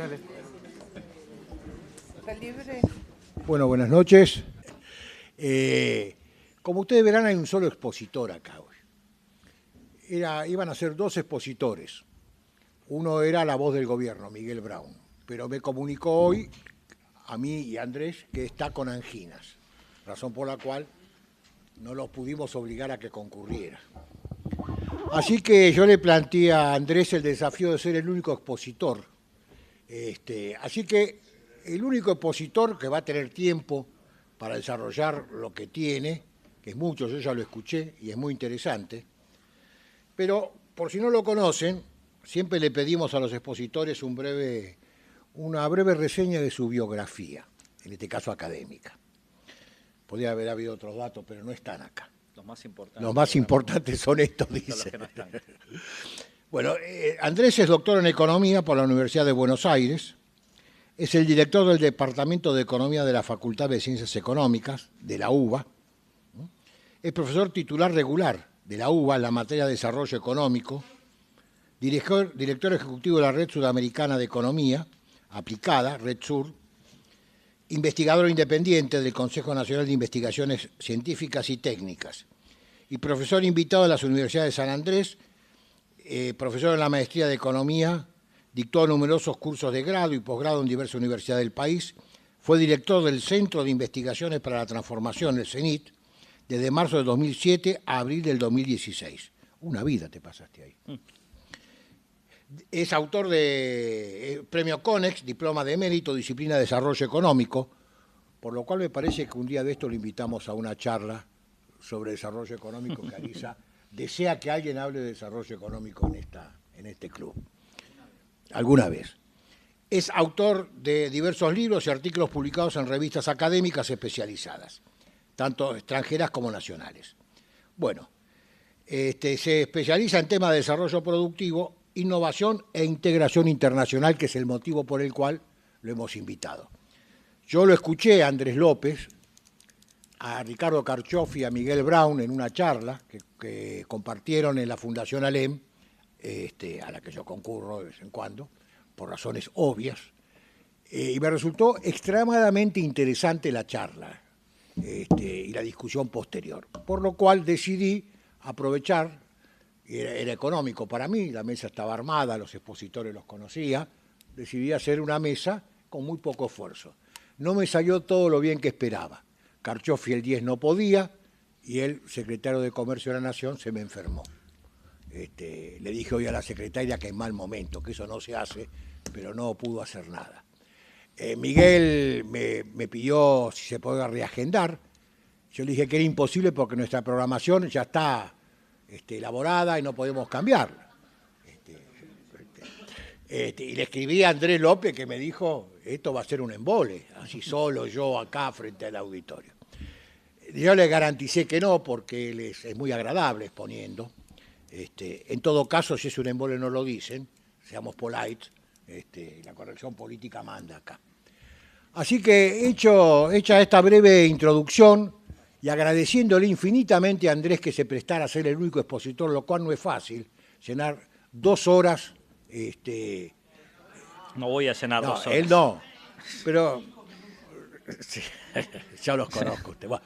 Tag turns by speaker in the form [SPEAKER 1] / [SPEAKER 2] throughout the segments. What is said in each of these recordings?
[SPEAKER 1] Dale.
[SPEAKER 2] Está libre.
[SPEAKER 3] Bueno, buenas noches. Como ustedes verán, hay un solo expositor acá hoy. Iban a ser dos expositores. Uno era la voz del gobierno, Miguel Brown, pero me comunicó hoy, a mí y a Andrés, que está con anginas, razón por la cual no los pudimos obligar a que concurriera. Así que yo le planteé a Andrés el desafío de ser el único expositor. Así que el único expositor que va a tener tiempo para desarrollar lo que tiene, que es mucho, yo ya lo escuché y es muy interesante, pero por si no lo conocen, siempre le pedimos a los expositores una breve reseña de su biografía, en este caso académica. Podría haber habido otros datos, pero no están acá. Los más importantes son estos, dice.
[SPEAKER 1] Son los que no están.
[SPEAKER 3] Bueno, Andrés es doctor en Economía por la Universidad de Buenos Aires, es el director del Departamento de Economía de la Facultad de Ciencias Económicas, de la UBA, es profesor titular regular de la UBA en la materia de Desarrollo Económico, director ejecutivo de la Red Sudamericana de Economía Aplicada, Red Sur, investigador independiente del Consejo Nacional de Investigaciones Científicas y Técnicas, y profesor invitado de las Universidades de San Andrés, profesor en la Maestría de Economía, dictó numerosos cursos de grado y posgrado en diversas universidades del país, fue director del Centro de Investigaciones para la Transformación, el CENIT, desde marzo de 2007 a abril del 2016. Una vida te pasaste ahí. Es autor de Premio CONEX, Diploma de Mérito, Disciplina de Desarrollo Económico, por lo cual me parece que un día de esto lo invitamos a una charla sobre desarrollo económico que Alisa desea que alguien hable de desarrollo económico en este club. Alguna vez. Es autor de diversos libros y artículos publicados en revistas académicas especializadas, tanto extranjeras como nacionales. Bueno, se especializa en temas de desarrollo productivo, innovación e integración internacional, que es el motivo por el cual lo hemos invitado. Yo lo escuché a Andrés López, a Ricardo Carchoffi y a Miguel Brown en una charla que compartieron en la Fundación ALEM, a la que yo concurro de vez en cuando, por razones obvias, y me resultó extremadamente interesante la charla y la discusión posterior, por lo cual decidí aprovechar, era económico para mí, la mesa estaba armada, los expositores los conocía, decidí hacer una mesa con muy poco esfuerzo. No me salió todo lo bien que esperaba. Carchoffi el 10 no podía y el secretario de Comercio de la Nación se me enfermó. Le dije hoy a la secretaria que en mal momento, que eso no se hace, pero no pudo hacer nada. Miguel me pidió si se podía reagendar. Yo le dije que era imposible porque nuestra programación ya está elaborada y no podemos cambiarla. Y le escribí a Andrés López, que me dijo, esto va a ser un embole, así solo yo acá frente al auditorio. Yo le garanticé que no, porque él es muy agradable exponiendo. En todo caso, si es un embole no lo dicen, seamos polite, la corrección política manda acá. Así que hecha esta breve introducción y agradeciéndole infinitamente a Andrés que se prestara a ser el único expositor, lo cual no es fácil, llenar 2 horas.
[SPEAKER 1] No voy a llenar 2 horas.
[SPEAKER 3] Él no, pero sí, ya los conozco usted. Bueno,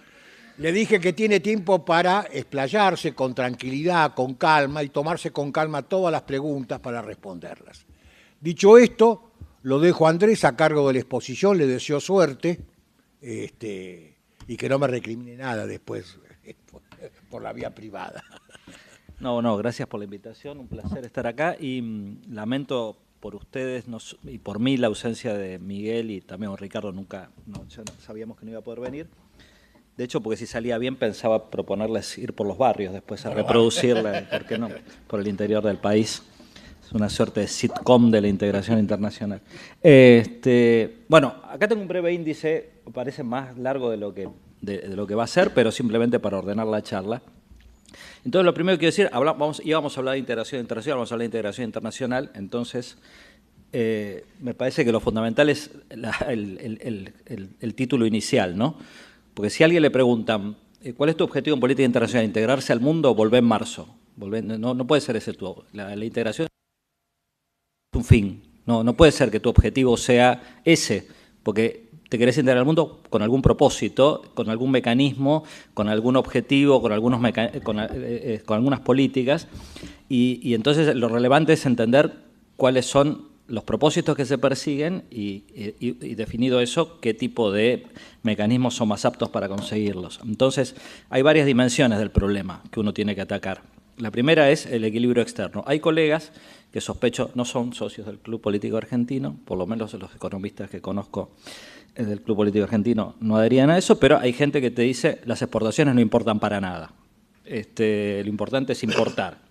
[SPEAKER 3] le dije que tiene tiempo para explayarse con tranquilidad, con calma y tomarse con calma todas las preguntas para responderlas. Dicho esto, lo dejo a Andrés a cargo de la exposición, le deseo suerte y que no me recrimine nada después por la vía privada.
[SPEAKER 1] No, gracias por la invitación, un placer estar acá y lamento por ustedes y por mí la ausencia de Miguel y también Ricardo, ya sabíamos que no iba a poder venir. De hecho, porque si salía bien pensaba proponerles ir por los barrios después a reproducirla, ¿por qué no? Por el interior del país. Es una suerte de sitcom de la integración internacional. Bueno, acá tengo un breve índice, parece más largo de lo que va a ser, pero simplemente para ordenar la charla. Entonces, lo primero que quiero decir, íbamos a hablar de integración internacional, vamos a hablar de integración internacional, entonces me parece que lo fundamental es el título inicial, ¿no? Porque si a alguien le preguntan, ¿cuál es tu objetivo en política internacional? ¿Integrarse al mundo o volver en marzo? No puede ser ese tu. La integración es un fin. No puede ser que tu objetivo sea ese, porque te querés integrar al mundo con algún propósito, con algún mecanismo, con algún objetivo, con algunas políticas, y entonces lo relevante es entender cuáles son los propósitos que se persiguen y definido eso, qué tipo de mecanismos son más aptos para conseguirlos. Entonces, hay varias dimensiones del problema que uno tiene que atacar. La primera es el equilibrio externo. Hay colegas que sospecho no son socios del Club Político Argentino, por lo menos los economistas que conozco del Club Político Argentino no adherían a eso, pero hay gente que te dice las exportaciones no importan para nada. Lo importante es importar.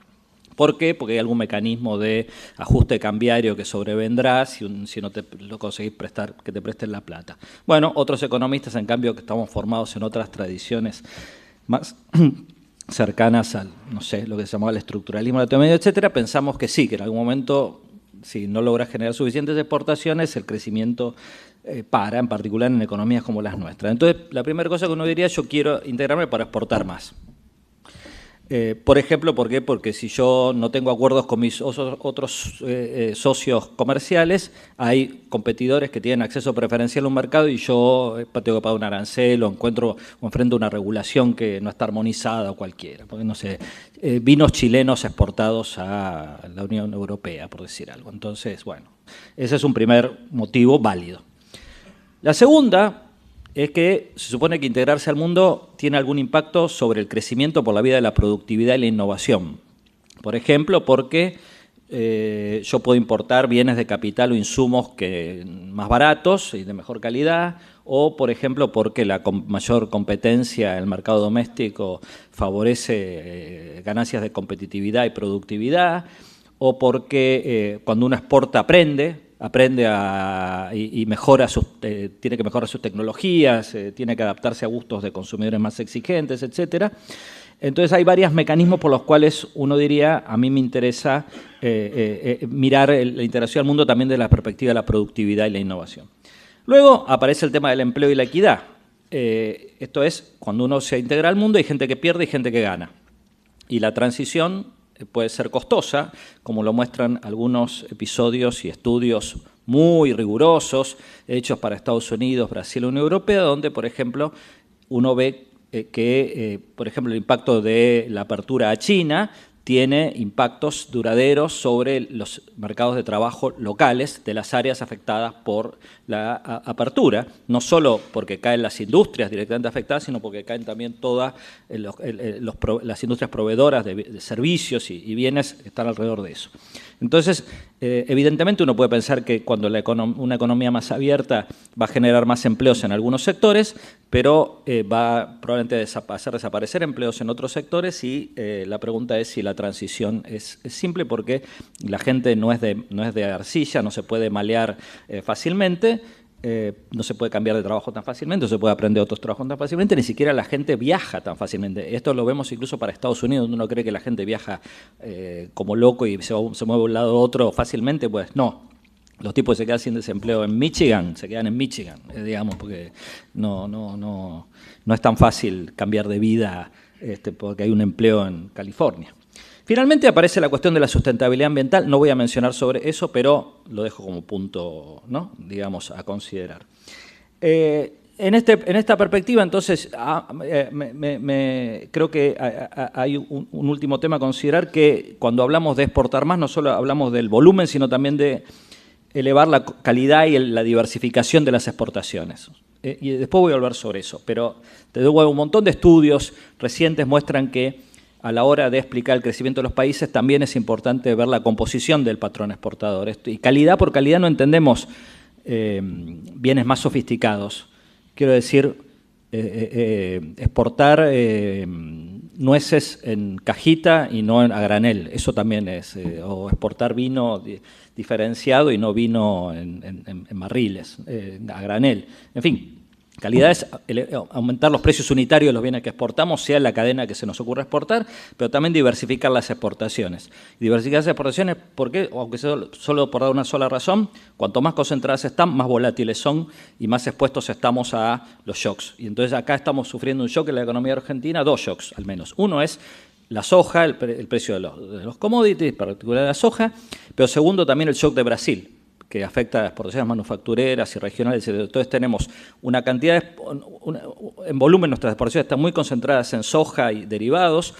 [SPEAKER 1] ¿Por qué? Porque hay algún mecanismo de ajuste cambiario que sobrevendrá si no te lo conseguís prestar, que te presten la plata. Bueno, otros economistas, en cambio, que estamos formados en otras tradiciones más cercanas al, no sé, lo que se llamaba el estructuralismo latinoamericano, etcétera, pensamos que sí, que en algún momento, si no logras generar suficientes exportaciones, el crecimiento para, en particular en economías como las nuestras. Entonces, la primera cosa que uno diría, yo quiero integrarme para exportar más. Por ejemplo, ¿por qué? Porque si yo no tengo acuerdos con mis otros socios comerciales, hay competidores que tienen acceso preferencial a un mercado y yo tengo que pagar un arancel o enfrento una regulación que no está armonizada o cualquiera. Porque, no sé, vinos chilenos exportados a la Unión Europea, por decir algo. Entonces, bueno, ese es un primer motivo válido. La segunda es que se supone que integrarse al mundo tiene algún impacto sobre el crecimiento por la vía de la productividad y la innovación. Por ejemplo, porque yo puedo importar bienes de capital o insumos más baratos y de mejor calidad, o, por ejemplo, porque la mayor competencia en el mercado doméstico favorece ganancias de competitividad y productividad, o porque cuando uno exporta aprende y mejora tiene que mejorar sus tecnologías, tiene que adaptarse a gustos de consumidores más exigentes, etcétera. Entonces hay varios mecanismos por los cuales uno diría, a mí me interesa mirar la integración al mundo también desde la perspectiva de la productividad y la innovación. Luego aparece el tema del empleo y la equidad. Esto es, cuando uno se integra al mundo hay gente que pierde y gente que gana. Y la transición puede ser costosa, como lo muestran algunos episodios y estudios muy rigurosos, hechos para Estados Unidos, Brasil y Unión Europea, donde, por ejemplo, uno ve que, por ejemplo, el impacto de la apertura a China tiene impactos duraderos sobre los mercados de trabajo locales de las áreas afectadas por la apertura, no solo porque caen las industrias directamente afectadas, sino porque caen también todas las industrias proveedoras de servicios y bienes que están alrededor de eso. Entonces, evidentemente uno puede pensar que cuando una economía más abierta va a generar más empleos en algunos sectores, pero va probablemente a hacer desaparecer empleos en otros sectores y la pregunta es si la transición es simple, porque la gente no es de arcilla, no se puede malear fácilmente, no se puede cambiar de trabajo tan fácilmente, no se puede aprender otros trabajos tan fácilmente, ni siquiera la gente viaja tan fácilmente. Esto lo vemos incluso para Estados Unidos, donde uno cree que la gente viaja como loco y se mueve de un lado a otro fácilmente, pues no. Los tipos que se quedan sin desempleo en Michigan, se quedan en Michigan, digamos, porque no es tan fácil cambiar de vida porque hay un empleo en California. Finalmente aparece la cuestión de la sustentabilidad ambiental. No voy a mencionar sobre eso, pero lo dejo como punto, ¿no?, digamos, a considerar. En esta perspectiva, entonces, creo que hay un último tema a considerar, que cuando hablamos de exportar más, no solo hablamos del volumen, sino también de elevar la calidad y la diversificación de las exportaciones. Y después voy a hablar sobre eso, pero te digo, un montón de estudios recientes muestran que a la hora de explicar el crecimiento de los países también es importante ver la composición del patrón exportador. Y calidad por calidad no entendemos bienes más sofisticados. Quiero decir, exportar nueces en cajita y no a granel. Eso también es. O exportar vino diferenciado y no vino en barriles, a granel. En fin. Calidad es aumentar los precios unitarios de los bienes que exportamos, sea la cadena que se nos ocurra exportar, pero también diversificar las exportaciones. Diversificar las exportaciones, porque, aunque sea solo por dar una sola razón, cuanto más concentradas están, más volátiles son y más expuestos estamos a los shocks. Y entonces acá estamos sufriendo un shock en la economía argentina, dos shocks al menos. Uno es la soja, el precio de los commodities, en particular la soja, pero segundo también el shock de Brasil, que afecta a las exportaciones manufactureras y regionales. Entonces tenemos una cantidad, en volumen nuestras exportaciones están muy concentradas en soja y derivados,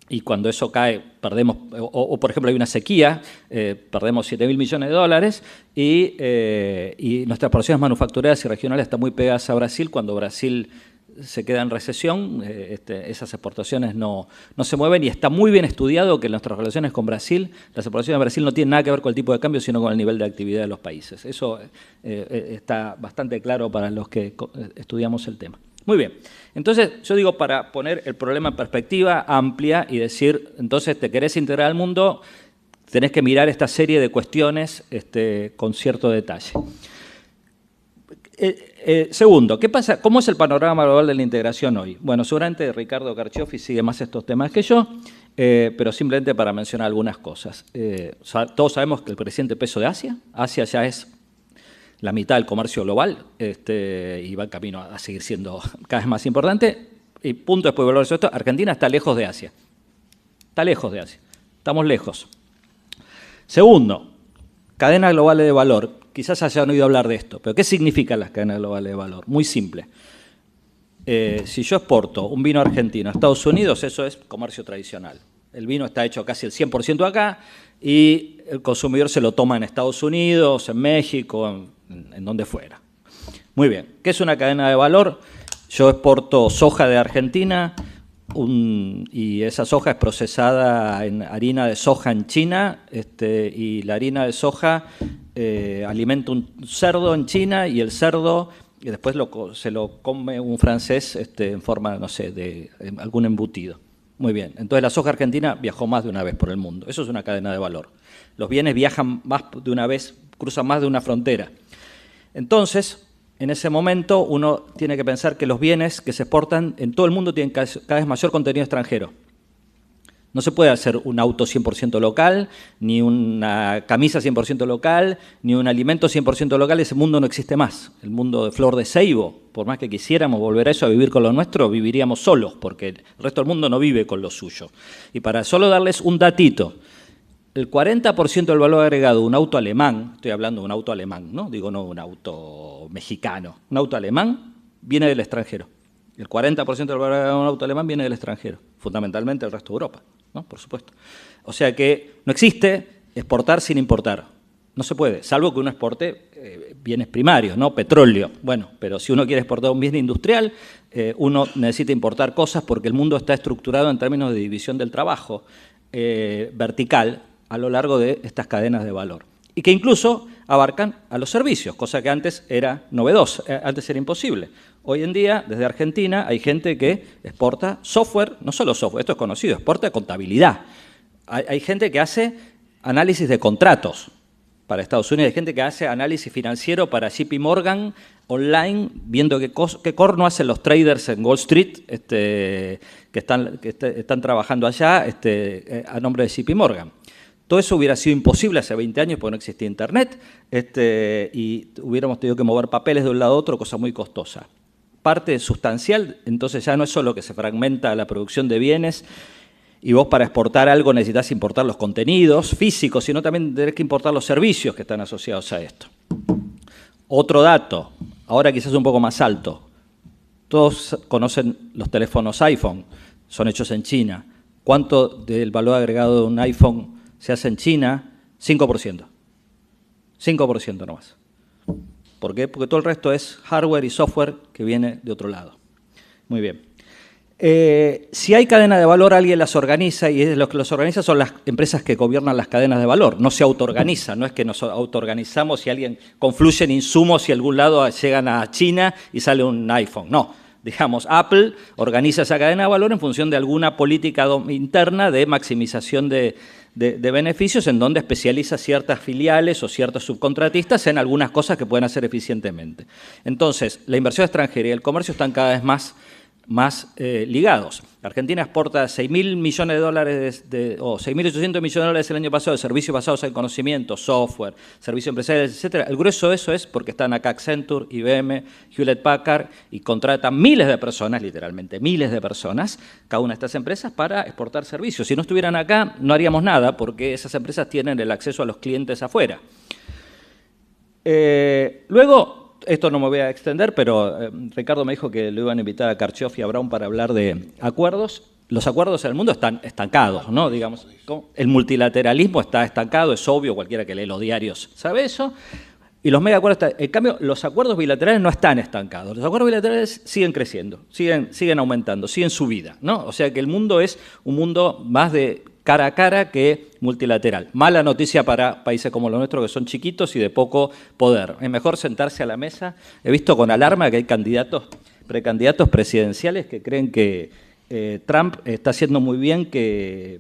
[SPEAKER 1] y cuando eso cae, perdemos, o por ejemplo hay una sequía, perdemos 7.000 millones de dólares, y nuestras exportaciones manufactureras y regionales están muy pegadas a Brasil. Cuando Brasil se queda en recesión, esas exportaciones no se mueven, y está muy bien estudiado que nuestras relaciones con Brasil, las exportaciones de Brasil no tienen nada que ver con el tipo de cambio, sino con el nivel de actividad de los países. Eso está bastante claro para los que estudiamos el tema. Muy bien, entonces yo digo, para poner el problema en perspectiva amplia y decir, entonces te querés integrar al mundo, tenés que mirar esta serie de cuestiones con cierto detalle. Segundo, ¿qué pasa? ¿Cómo es el panorama global de la integración hoy? Bueno, seguramente Ricardo Carchiofi sigue más estos temas que yo, pero simplemente para mencionar algunas cosas. Todos sabemos que el creciente peso de Asia ya es la mitad del comercio global, y va en camino a seguir siendo cada vez más importante. Y punto después de volver a esto, Argentina está lejos de Asia. Está lejos de Asia. Estamos lejos. Segundo, cadenas globales de valor. Quizás hayan oído hablar de esto, pero ¿qué significan las cadenas globales de valor? Muy simple. Si yo exporto un vino argentino a Estados Unidos, eso es comercio tradicional. El vino está hecho casi el 100% acá, y el consumidor se lo toma en Estados Unidos, en México, en donde fuera. Muy bien. ¿Qué es una cadena de valor? Yo exporto soja de Argentina, y esa soja es procesada en harina de soja en China, y la harina de soja alimenta un cerdo en China, y el cerdo y después se lo come un francés en forma, no sé, de algún embutido. Muy bien. Entonces la soja argentina viajó más de una vez por el mundo. Eso es una cadena de valor. Los bienes viajan más de una vez, cruzan más de una frontera. Entonces, en ese momento uno tiene que pensar que los bienes que se exportan en todo el mundo tienen cada vez mayor contenido extranjero. No se puede hacer un auto 100% local, ni una camisa 100% local, ni un alimento 100% local. Ese mundo no existe más. El mundo de Flor de Seibo, por más que quisiéramos volver a eso, a vivir con lo nuestro, viviríamos solos, porque el resto del mundo no vive con lo suyo. Y para solo darles un datito, el 40% del valor agregado de un auto alemán, estoy hablando de un auto alemán, ¿no? Digo, no un auto mexicano, un auto alemán viene del extranjero. El 40% del valor agregado de un auto alemán viene del extranjero, fundamentalmente del resto de Europa, ¿no? Por supuesto. O sea que no existe exportar sin importar. No se puede, salvo que uno exporte bienes primarios, ¿no? Petróleo. Bueno, pero si uno quiere exportar un bien industrial, uno necesita importar cosas, porque el mundo está estructurado en términos de división del trabajo vertical a lo largo de estas cadenas de valor, y que incluso abarcan a los servicios, cosa que antes era novedosa, antes era imposible. Hoy en día, desde Argentina, hay gente que exporta software, no solo software, esto es conocido, exporta contabilidad. Hay gente que hace análisis de contratos para Estados Unidos, hay gente que hace análisis financiero para JP Morgan online, viendo qué corno hacen los traders en Wall Street que están trabajando allá a nombre de JP Morgan. Todo eso hubiera sido imposible hace 20 años porque no existía Internet, y hubiéramos tenido que mover papeles de un lado a otro, cosa muy costosa. Parte sustancial, entonces ya no es solo que se fragmenta la producción de bienes y vos para exportar algo necesitas importar los contenidos físicos, sino también tenés que importar los servicios que están asociados a esto. Otro dato, ahora quizás un poco más alto. Todos conocen los teléfonos iPhone, son hechos en China. ¿Cuánto del valor agregado de un iPhone se hace en China? 5%. 5% nomás. ¿Por qué? Porque todo el resto es hardware y software que viene de otro lado. Muy bien. Si hay cadena de valor, alguien las organiza, y los que los organizan son las empresas que gobiernan las cadenas de valor. No se autoorganiza, no es que nos autoorganizamos y alguien confluye en insumos y algún lado llegan a China y sale un iPhone. No, digamos, Apple organiza esa cadena de valor en función de alguna política interna de maximización de beneficios, en donde especializa ciertas filiales o ciertos subcontratistas en algunas cosas que pueden hacer eficientemente. Entonces, la inversión extranjera y el comercio están cada vez más ligados. Argentina exporta 6.000 millones de dólares, o 6.800 millones de dólares el año pasado de servicios basados en conocimiento, software, servicios empresariales, etc. El grueso de eso es porque están acá Accenture, IBM, Hewlett Packard, y contratan miles de personas, literalmente miles de personas, cada una de estas empresas, para exportar servicios. Si no estuvieran acá, no haríamos nada, porque esas empresas tienen el acceso a los clientes afuera. Luego, esto no me voy a extender, pero Ricardo me dijo que lo iban a invitar a Kirchhoff y a Brown para hablar de acuerdos. Los acuerdos en el mundo están estancados, ¿no? Digamos, el multilateralismo está estancado, es obvio, cualquiera que lee los diarios sabe eso. Y los megacuerdos, en cambio, los acuerdos bilaterales no están estancados. Los acuerdos bilaterales siguen creciendo, siguen aumentando, siguen su vida, ¿no? O sea que el mundo es un mundo más de cara a cara que multilateral. Mala noticia para países como los nuestros, que son chiquitos y de poco poder. Es mejor sentarse a la mesa. He visto con alarma que hay precandidatos presidenciales que creen que Trump está haciendo muy bien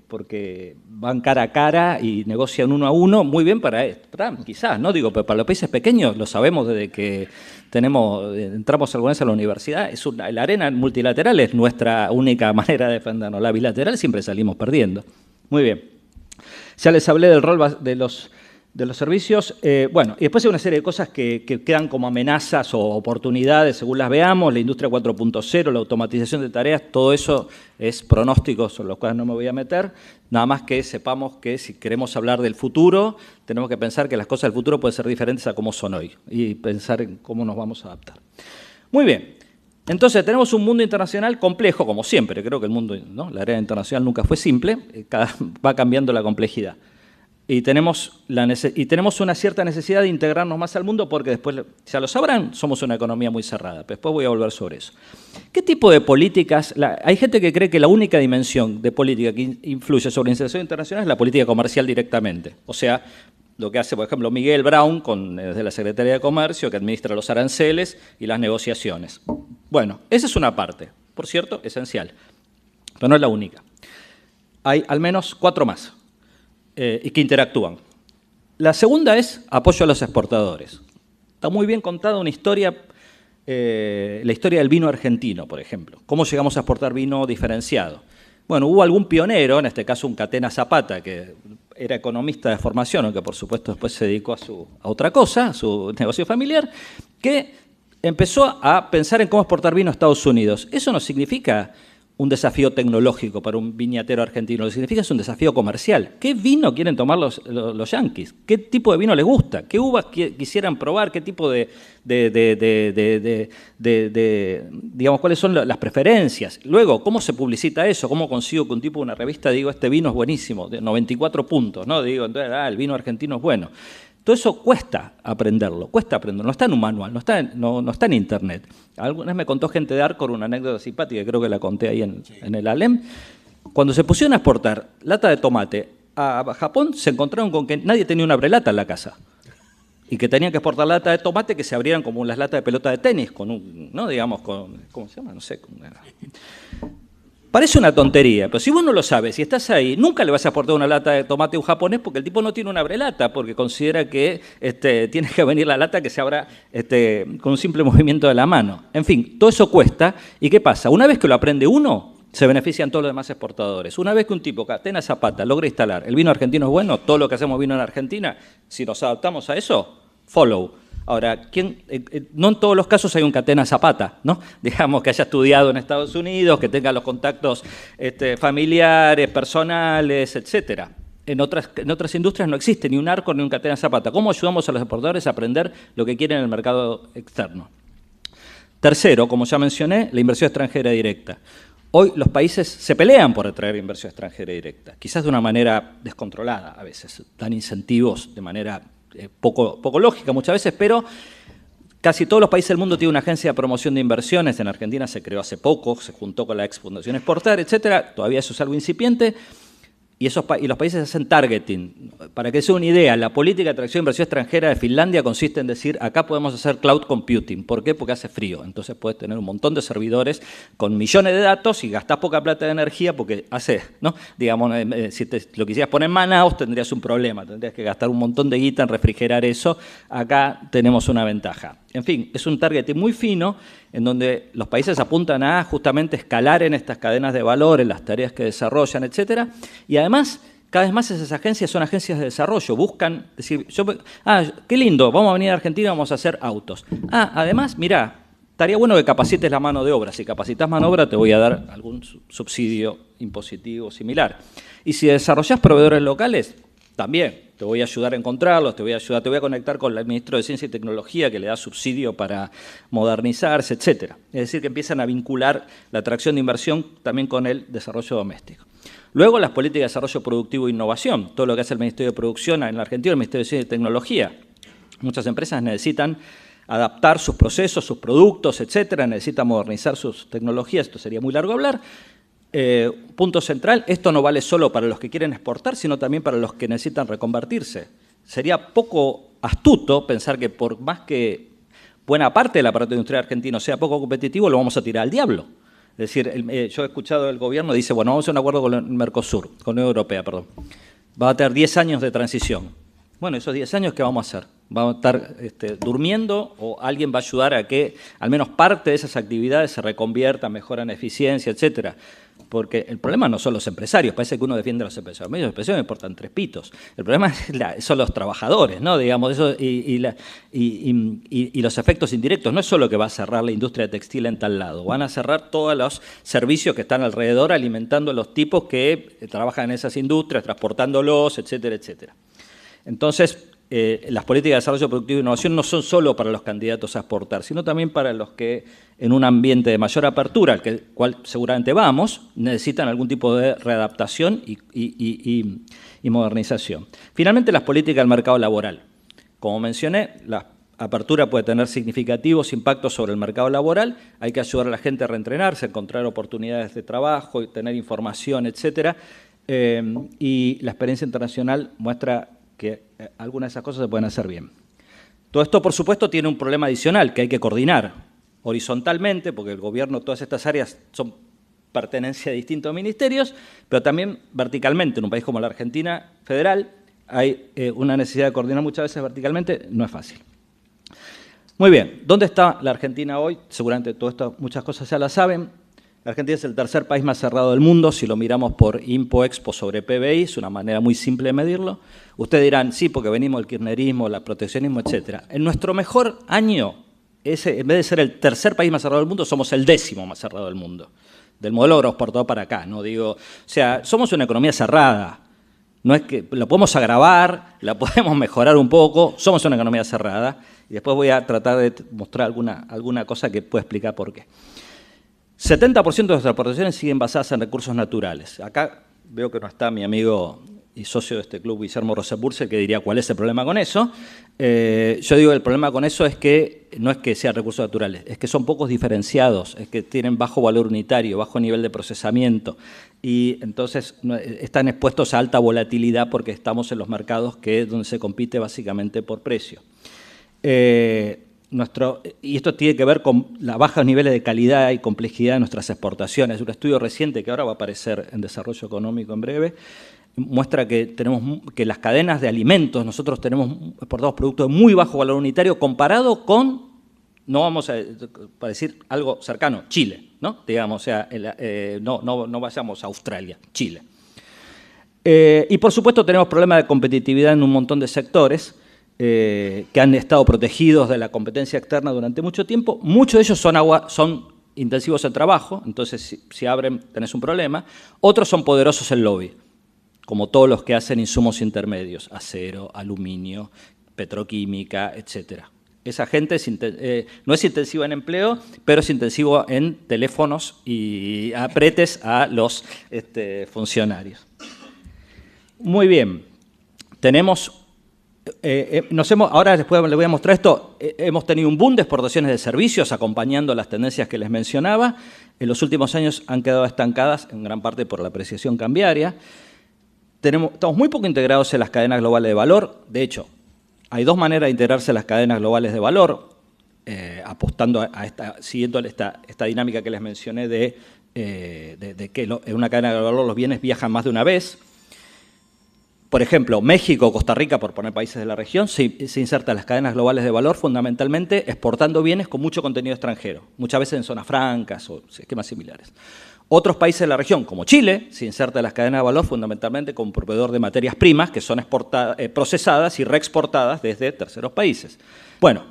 [SPEAKER 1] porque van cara a cara y negocian uno a uno, muy bien para Trump, quizás, ¿no? Digo, pero para los países pequeños, lo sabemos desde que entramos alguna vez a la universidad, la arena multilateral es nuestra única manera de defendernos. La bilateral siempre salimos perdiendo. Muy bien. Ya les hablé del rol de los servicios. Bueno, y después hay una serie de cosas que quedan como amenazas o oportunidades, según las veamos. La industria 4.0, la automatización de tareas, todo eso es pronóstico, sobre los cuales no me voy a meter. Nada más que sepamos que si queremos hablar del futuro, tenemos que pensar que las cosas del futuro pueden ser diferentes a cómo son hoy y pensar en cómo nos vamos a adaptar. Muy bien. Entonces, tenemos un mundo internacional complejo, como siempre. Creo que el mundo, ¿no? La área internacional nunca fue simple, va cambiando la complejidad. Y tenemos una cierta necesidad de integrarnos más al mundo porque después, ya lo sabrán, somos una economía muy cerrada. Pero después voy a volver sobre eso. ¿Qué tipo de políticas? Hay gente que cree que la única dimensión de política que influye sobre la integración internacional es la política comercial directamente. O sea, lo que hace, por ejemplo, Miguel Brown desde la Secretaría de Comercio, que administra los aranceles y las negociaciones. Bueno, esa es una parte, por cierto, esencial, pero no es la única. Hay al menos 4 más. Y que interactúan. La segunda es apoyo a los exportadores. Está muy bien contada una historia, la historia del vino argentino, por ejemplo. ¿Cómo llegamos a exportar vino diferenciado? Bueno, hubo algún pionero, en este caso un Catena Zapata, que era economista de formación, aunque por supuesto después se dedicó a otra cosa, a su negocio familiar, que empezó a pensar en cómo exportar vino a Estados Unidos. Eso no significa un desafío tecnológico para un viñatero argentino, lo que significa es un desafío comercial. ¿Qué vino quieren tomar los yanquis? ¿Qué tipo de vino les gusta? ¿Qué uvas quisieran probar? ¿Qué tipo digamos, cuáles son las preferencias? Luego, ¿cómo se publicita eso? ¿Cómo consigo que un tipo de una revista diga, este vino es buenísimo, de 94 puntos, ¿no? Digo, entonces, el vino argentino es bueno. Todo eso cuesta aprenderlo, no está en un manual, no está en internet. Alguna vez me contó gente de Arcor una anécdota simpática, creo que la conté ahí en el ALEM. Cuando se pusieron a exportar lata de tomate a Japón, se encontraron con que nadie tenía una abrelata en la casa. Y que tenían que exportar lata de tomate que se abrieran como las latas de pelota de tenis, ¿cómo se llama? No sé. Parece una tontería, pero si vos no lo sabes, si estás ahí, nunca le vas a aportar una lata de tomate a un japonés porque el tipo no tiene una abrelata, porque considera que tiene que venir la lata que se abra con un simple movimiento de la mano. En fin, todo eso cuesta. ¿Y qué pasa? Una vez que lo aprende uno, se benefician todos los demás exportadores. Una vez que un tipo, Catena Zapata, logra instalar el vino argentino es bueno, todo lo que hacemos vino en Argentina, si nos adaptamos a eso, follow. Ahora, no en todos los casos hay un Catena Zapata, ¿no? Digamos que haya estudiado en Estados Unidos, que tenga los contactos familiares, personales, etcétera. En otras industrias no existe ni un Arcor ni un Catena Zapata. ¿Cómo ayudamos a los exportadores a aprender lo que quieren en el mercado externo? Tercero, como ya mencioné, la inversión extranjera directa. Hoy los países se pelean por atraer inversión extranjera directa, quizás de una manera descontrolada a veces, dan incentivos de manera poco lógica muchas veces, pero casi todos los países del mundo tienen una agencia de promoción de inversiones. En Argentina se creó hace poco, se juntó con la ex Fundación Exportar, etcétera. Todavía eso es algo incipiente. Y los países hacen targeting. Para que sea una idea, la política de atracción de inversión extranjera de Finlandia consiste en decir, acá podemos hacer cloud computing. ¿Por qué? Porque hace frío. Entonces puedes tener un montón de servidores con millones de datos y gastás poca plata de energía porque hace, ¿no? Digamos, si lo quisieras poner en Manaus tendrías un problema. Tendrías que gastar un montón de guita en refrigerar eso. Acá tenemos una ventaja. En fin, es un targeting muy fino en donde los países apuntan a justamente escalar en estas cadenas de valor, en las tareas que desarrollan, etcétera. Y además, cada vez más esas agencias son agencias de desarrollo. Buscan decir, qué lindo, vamos a venir a Argentina, vamos a hacer autos. Además, mirá, estaría bueno que capacites la mano de obra. Si capacitas mano de obra, te voy a dar algún subsidio impositivo similar. Y si desarrollás proveedores locales, también. te voy a ayudar a encontrarlos, te voy a conectar con el ministro de Ciencia y Tecnología que le da subsidio para modernizarse, etc. Es decir, que empiezan a vincular la atracción de inversión también con el desarrollo doméstico. Luego, las políticas de desarrollo productivo e innovación, todo lo que hace el Ministerio de Producción en la Argentina, el Ministerio de Ciencia y Tecnología. Muchas empresas necesitan adaptar sus procesos, sus productos, etcétera, necesitan modernizar sus tecnologías, esto sería muy largo hablar. Punto central, esto no vale solo para los que quieren exportar, sino también para los que necesitan reconvertirse. Sería poco astuto pensar que por más que buena parte del aparato industrial argentino sea poco competitivo, lo vamos a tirar al diablo. Es decir, yo he escuchado el gobierno dice, bueno, vamos a hacer un acuerdo con el Mercosur, con la Unión Europea, perdón. Va a tener 10 años de transición. Bueno, esos 10 años, ¿qué vamos a hacer? ¿Vamos a estar durmiendo o alguien va a ayudar a que al menos parte de esas actividades se reconviertan, mejoran eficiencia, etcétera? Porque el problema no son los empresarios, parece que uno defiende a los empresarios. Los empresarios me importan 3 pitos. El problema son los trabajadores, ¿no? Digamos, eso, y los efectos indirectos. No es solo que va a cerrar la industria textil en tal lado, van a cerrar todos los servicios que están alrededor alimentando a los tipos que trabajan en esas industrias, transportándolos, etcétera, etcétera. Entonces, las políticas de desarrollo productivo e innovación no son solo para los candidatos a exportar, sino también para los que en un ambiente de mayor apertura, al cual seguramente vamos, necesitan algún tipo de readaptación y modernización. Finalmente, las políticas del mercado laboral. Como mencioné, la apertura puede tener significativos impactos sobre el mercado laboral, hay que ayudar a la gente a reentrenarse, a encontrar oportunidades de trabajo, tener información, etcétera, y la experiencia internacional muestra que algunas de esas cosas se pueden hacer bien. Todo esto, por supuesto, tiene un problema adicional que hay que coordinar horizontalmente, porque el gobierno, todas estas áreas son pertenencia de distintos ministerios, pero también verticalmente. En un país como la Argentina federal hay una necesidad de coordinar muchas veces verticalmente, no es fácil. Muy bien, ¿dónde está la Argentina hoy? Seguramente todas estas muchas cosas ya las saben. La Argentina es el tercer país más cerrado del mundo, si lo miramos por IMPO-EXPO sobre PBI, es una manera muy simple de medirlo. Ustedes dirán, sí, porque venimos del kirchnerismo, el proteccionismo, etcétera. En nuestro mejor año, en vez de ser el tercer país más cerrado del mundo, somos el 10º más cerrado del mundo. Del modelo agroexportador para acá, ¿no? Digo, o sea, somos una economía cerrada. No es que la podemos agravar, la podemos mejorar un poco, somos una economía cerrada. Y después voy a tratar de mostrar alguna cosa que pueda explicar por qué. 70% de nuestras exportaciones siguen basadas en recursos naturales. Acá veo que no está mi amigo y socio de este club, Guillermo Roseburce, que diría cuál es el problema con eso. Yo digo que el problema con eso es que no es que sean recursos naturales, es que son pocos diferenciados, es que tienen bajo valor unitario, bajo nivel de procesamiento y entonces están expuestos a alta volatilidad porque estamos en los mercados donde se compite básicamente por precio. Y esto tiene que ver con los bajos niveles de calidad y complejidad de nuestras exportaciones. Un estudio reciente que ahora va a aparecer en Desarrollo Económico en breve muestra que las cadenas de alimentos, nosotros exportamos productos de muy bajo valor unitario comparado con, no vamos a decir algo cercano, Chile, ¿no? Digamos, o sea, no vayamos a Australia, Chile. Y por supuesto tenemos problemas de competitividad en un montón de sectores que han estado protegidos de la competencia externa durante mucho tiempo. Muchos de ellos son intensivos en trabajo, entonces si abren tenés un problema. Otros son poderosos en lobby, como todos los que hacen insumos intermedios, acero, aluminio, petroquímica, etcétera. Esa gente no es intensiva en empleo, pero es intensivo en teléfonos y apretes a los funcionarios. Muy bien, tenemos... ahora después les voy a mostrar esto, hemos tenido un boom de exportaciones de servicios acompañando las tendencias que les mencionaba. En los últimos años han quedado estancadas en gran parte por la apreciación cambiaria. Estamos muy poco integrados en las cadenas globales de valor. De hecho, hay dos maneras de integrarse en las cadenas globales de valor, apostando siguiendo esta dinámica que les mencioné de que en una cadena de valor los bienes viajan más de una vez. Por ejemplo, México, Costa Rica, por poner países de la región, se insertan en las cadenas globales de valor fundamentalmente exportando bienes con mucho contenido extranjero, muchas veces en zonas francas o esquemas similares. Otros países de la región, como Chile, se insertan en las cadenas de valor fundamentalmente como proveedor de materias primas que son procesadas y reexportadas desde terceros países. Bueno,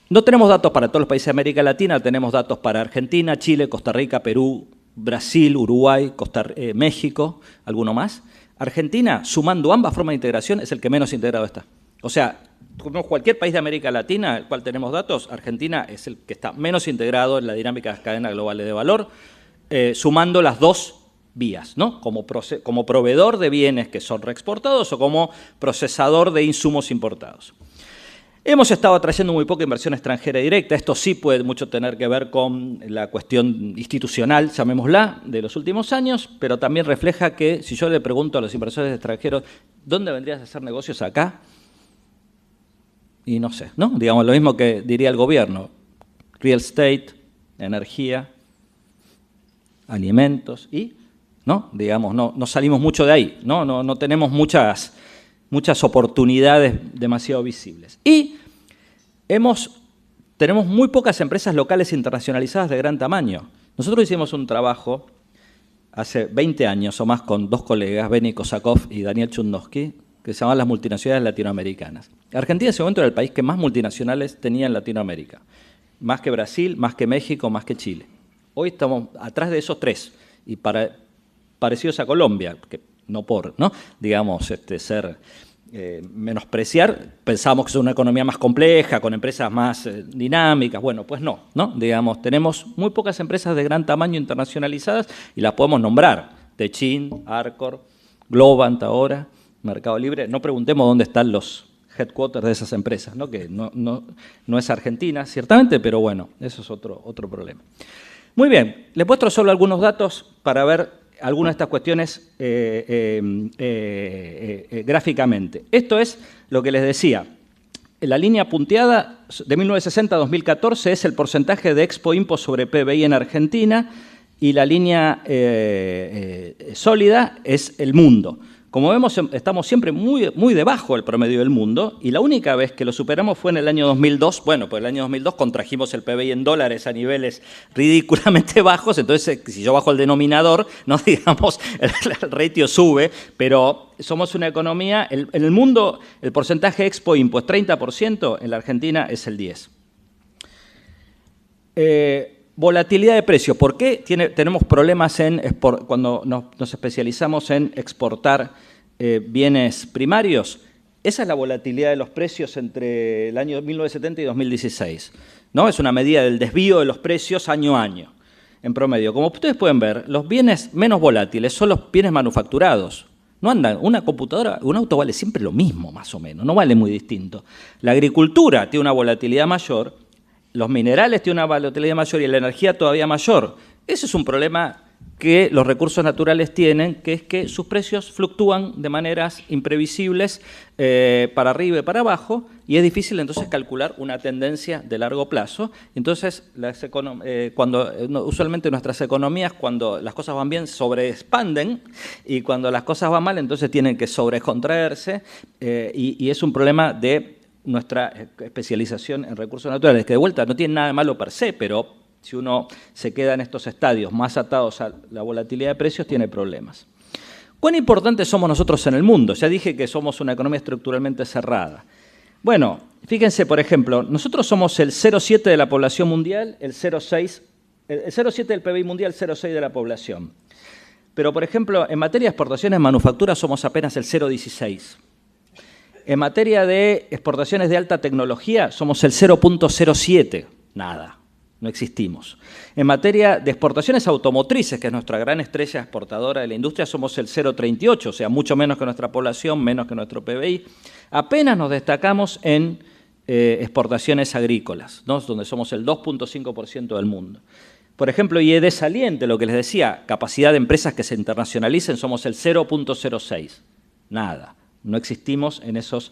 [SPEAKER 1] no tenemos datos para todos los países de América Latina, tenemos datos para Argentina, Chile, Costa Rica, Perú, Brasil, Uruguay, México, alguno más. Argentina, sumando ambas formas de integración, es el que menos integrado está. O sea, como cualquier país de América Latina, el cual tenemos datos, Argentina es el que está menos integrado en la dinámica de las cadenas globales de valor, sumando las dos vías, ¿no? Como proveedor de bienes que son reexportados o como procesador de insumos importados. Hemos estado atrayendo muy poca inversión extranjera directa. Esto sí puede mucho tener que ver con la cuestión institucional, llamémosla, de los últimos años, pero también refleja que si yo le pregunto a los inversores extranjeros, ¿dónde vendrías a hacer negocios acá? Y no sé, ¿no? Digamos lo mismo que diría el gobierno. Real estate, energía, alimentos y, ¿no? Digamos, no salimos mucho de ahí, no tenemos muchas oportunidades demasiado visibles. Y tenemos muy pocas empresas locales internacionalizadas de gran tamaño. Nosotros hicimos un trabajo hace 20 años o más con dos colegas, Benny Kosakov y Daniel Chudnovsky, que se llamaban las multinacionales latinoamericanas. Argentina en ese momento era el país que más multinacionales tenía en Latinoamérica. Más que Brasil, más que México, más que Chile. Hoy estamos atrás de esos tres y parecidos a Colombia, que no por, ¿no? Digamos, menospreciar, pensamos que es una economía más compleja, con empresas más dinámicas. Bueno, pues no, Digamos, tenemos muy pocas empresas de gran tamaño internacionalizadas y las podemos nombrar. Techin, Arcor, Globant ahora, Mercado Libre. No preguntemos dónde están los headquarters de esas empresas, ¿no? Que no es Argentina, ciertamente, pero bueno, eso es otro problema. Muy bien, le muestro solo algunos datos para ver algunas de estas cuestiones gráficamente. Esto es lo que les decía. La línea punteada de 1960 a 2014 es el porcentaje de Expo-Impo sobre PBI en Argentina y la línea sólida es el mundo. Como vemos, estamos siempre muy debajo del promedio del mundo y la única vez que lo superamos fue en el año 2002. Bueno, pues en el año 2002 contrajimos el PBI en dólares a niveles ridículamente bajos, entonces si yo bajo el denominador, no digamos, el ratio sube, pero somos una economía, en el mundo el porcentaje Expo-Impo es 30%, en la Argentina es el 10%. Volatilidad de precios. ¿Por qué tenemos problemas cuando nos especializamos en exportar bienes primarios? Esa es la volatilidad de los precios entre el año 1970 y 2016, ¿no? Es una medida del desvío de los precios año a año, en promedio. Como ustedes pueden ver, los bienes menos volátiles son los bienes manufacturados. No andan, una computadora, un auto vale siempre lo mismo, más o menos, no vale muy distinto. La agricultura tiene una volatilidad mayor, los minerales tienen una volatilidad mayor y la energía todavía mayor. Ese es un problema que los recursos naturales tienen, que es que sus precios fluctúan de maneras imprevisibles para arriba y para abajo, y es difícil entonces calcular una tendencia de largo plazo. Entonces, usualmente nuestras economías, cuando las cosas van bien, sobreexpanden, y cuando las cosas van mal, entonces tienen que sobrecontraerse, y es un problema de nuestra especialización en recursos naturales, que de vuelta no tiene nada de malo per se, pero si uno se queda en estos estadios más atados a la volatilidad de precios, tiene problemas. ¿Cuán importantes somos nosotros en el mundo? Ya dije que somos una economía estructuralmente cerrada. Bueno, fíjense, por ejemplo, nosotros somos el 0,7 de la población mundial, el 0,7 del PBI mundial, el 0,6 de la población. Pero, por ejemplo, en materia de exportaciones de manufactura somos apenas el 0,16. En materia de exportaciones de alta tecnología somos el 0,07, nada, no existimos. En materia de exportaciones automotrices, que es nuestra gran estrella exportadora de la industria, somos el 0,38, o sea, mucho menos que nuestra población, menos que nuestro PBI. Apenas nos destacamos en exportaciones agrícolas, ¿no? Donde somos el 2,5% del mundo. Por ejemplo, y de saliente, lo que les decía, capacidad de empresas que se internacionalicen, somos el 0,06, nada. No existimos en esos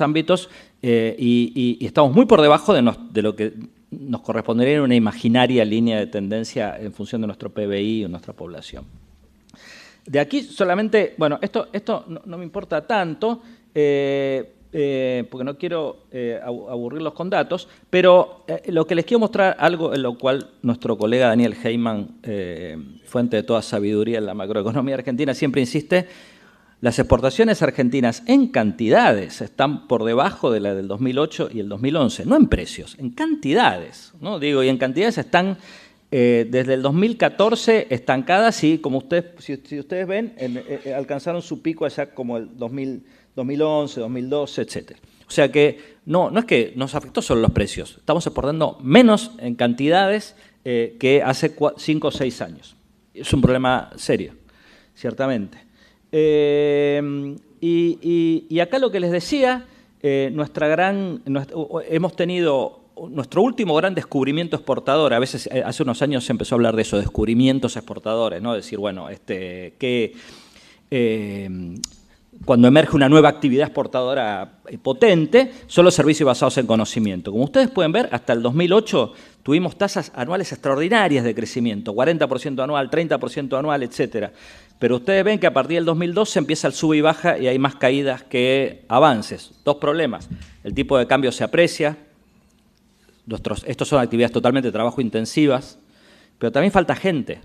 [SPEAKER 1] ámbitos y estamos muy por debajo de lo que nos correspondería en una imaginaria línea de tendencia en función de nuestro PBI o nuestra población. De aquí solamente, bueno, esto no me importa tanto porque no quiero aburrirlos con datos, pero lo que les quiero mostrar, algo en lo cual nuestro colega Daniel Heyman, fuente de toda sabiduría en la macroeconomía argentina, siempre insiste. Las exportaciones argentinas en cantidades están por debajo de la del 2008 y el 2011, no en precios, en cantidades, ¿no? Digo, y en cantidades están desde el 2014 estancadas y, como si ustedes ven, alcanzaron su pico allá como el 2011, 2012, etc. O sea que no es que nos afectó solo los precios, estamos exportando menos en cantidades que hace 5 o 6 años. Es un problema serio, ciertamente. Y acá lo que les decía, hemos tenido nuestro último gran descubrimiento exportador. A veces, hace unos años se empezó a hablar de eso, descubrimientos exportadores, ¿no? Decir, bueno, cuando emerge una nueva actividad exportadora potente, son los servicios basados en conocimiento. Como ustedes pueden ver, hasta el 2008 tuvimos tasas anuales extraordinarias de crecimiento, 40% anual, 30% anual, etcétera. Pero ustedes ven que a partir del 2012 empieza el sube y baja y hay más caídas que avances. Dos problemas. El tipo de cambio se aprecia. Estos son actividades totalmente de trabajo intensivas, pero también falta gente.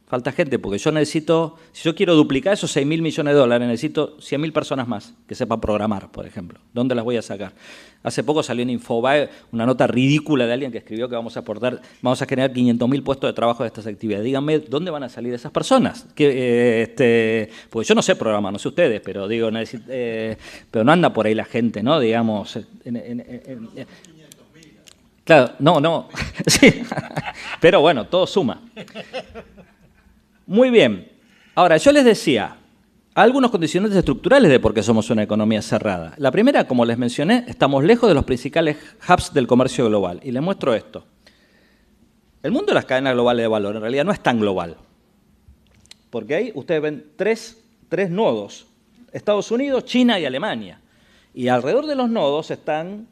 [SPEAKER 1] Falta gente, porque yo necesito, si yo quiero duplicar esos 6.000 millones de dólares, necesito 100.000 personas más que sepan programar, por ejemplo. ¿Dónde las voy a sacar? Hace poco salió en Infobae una nota ridícula de alguien que escribió que vamos a generar 500.000 puestos de trabajo de estas actividades. Díganme, ¿dónde van a salir esas personas? Porque yo no sé programar, no sé ustedes, pero digo, pero no anda por ahí la gente, ¿no? Digamos, claro, no, sí, pero bueno, todo suma. Muy bien. Ahora, yo les decía, algunos condicionantes estructurales de por qué somos una economía cerrada. La primera, como les mencioné, estamos lejos de los principales hubs del comercio global. Y les muestro esto. El mundo de las cadenas globales de valor en realidad no es tan global. Porque ahí ustedes ven tres nodos. Estados Unidos, China y Alemania. Y alrededor de los nodos están,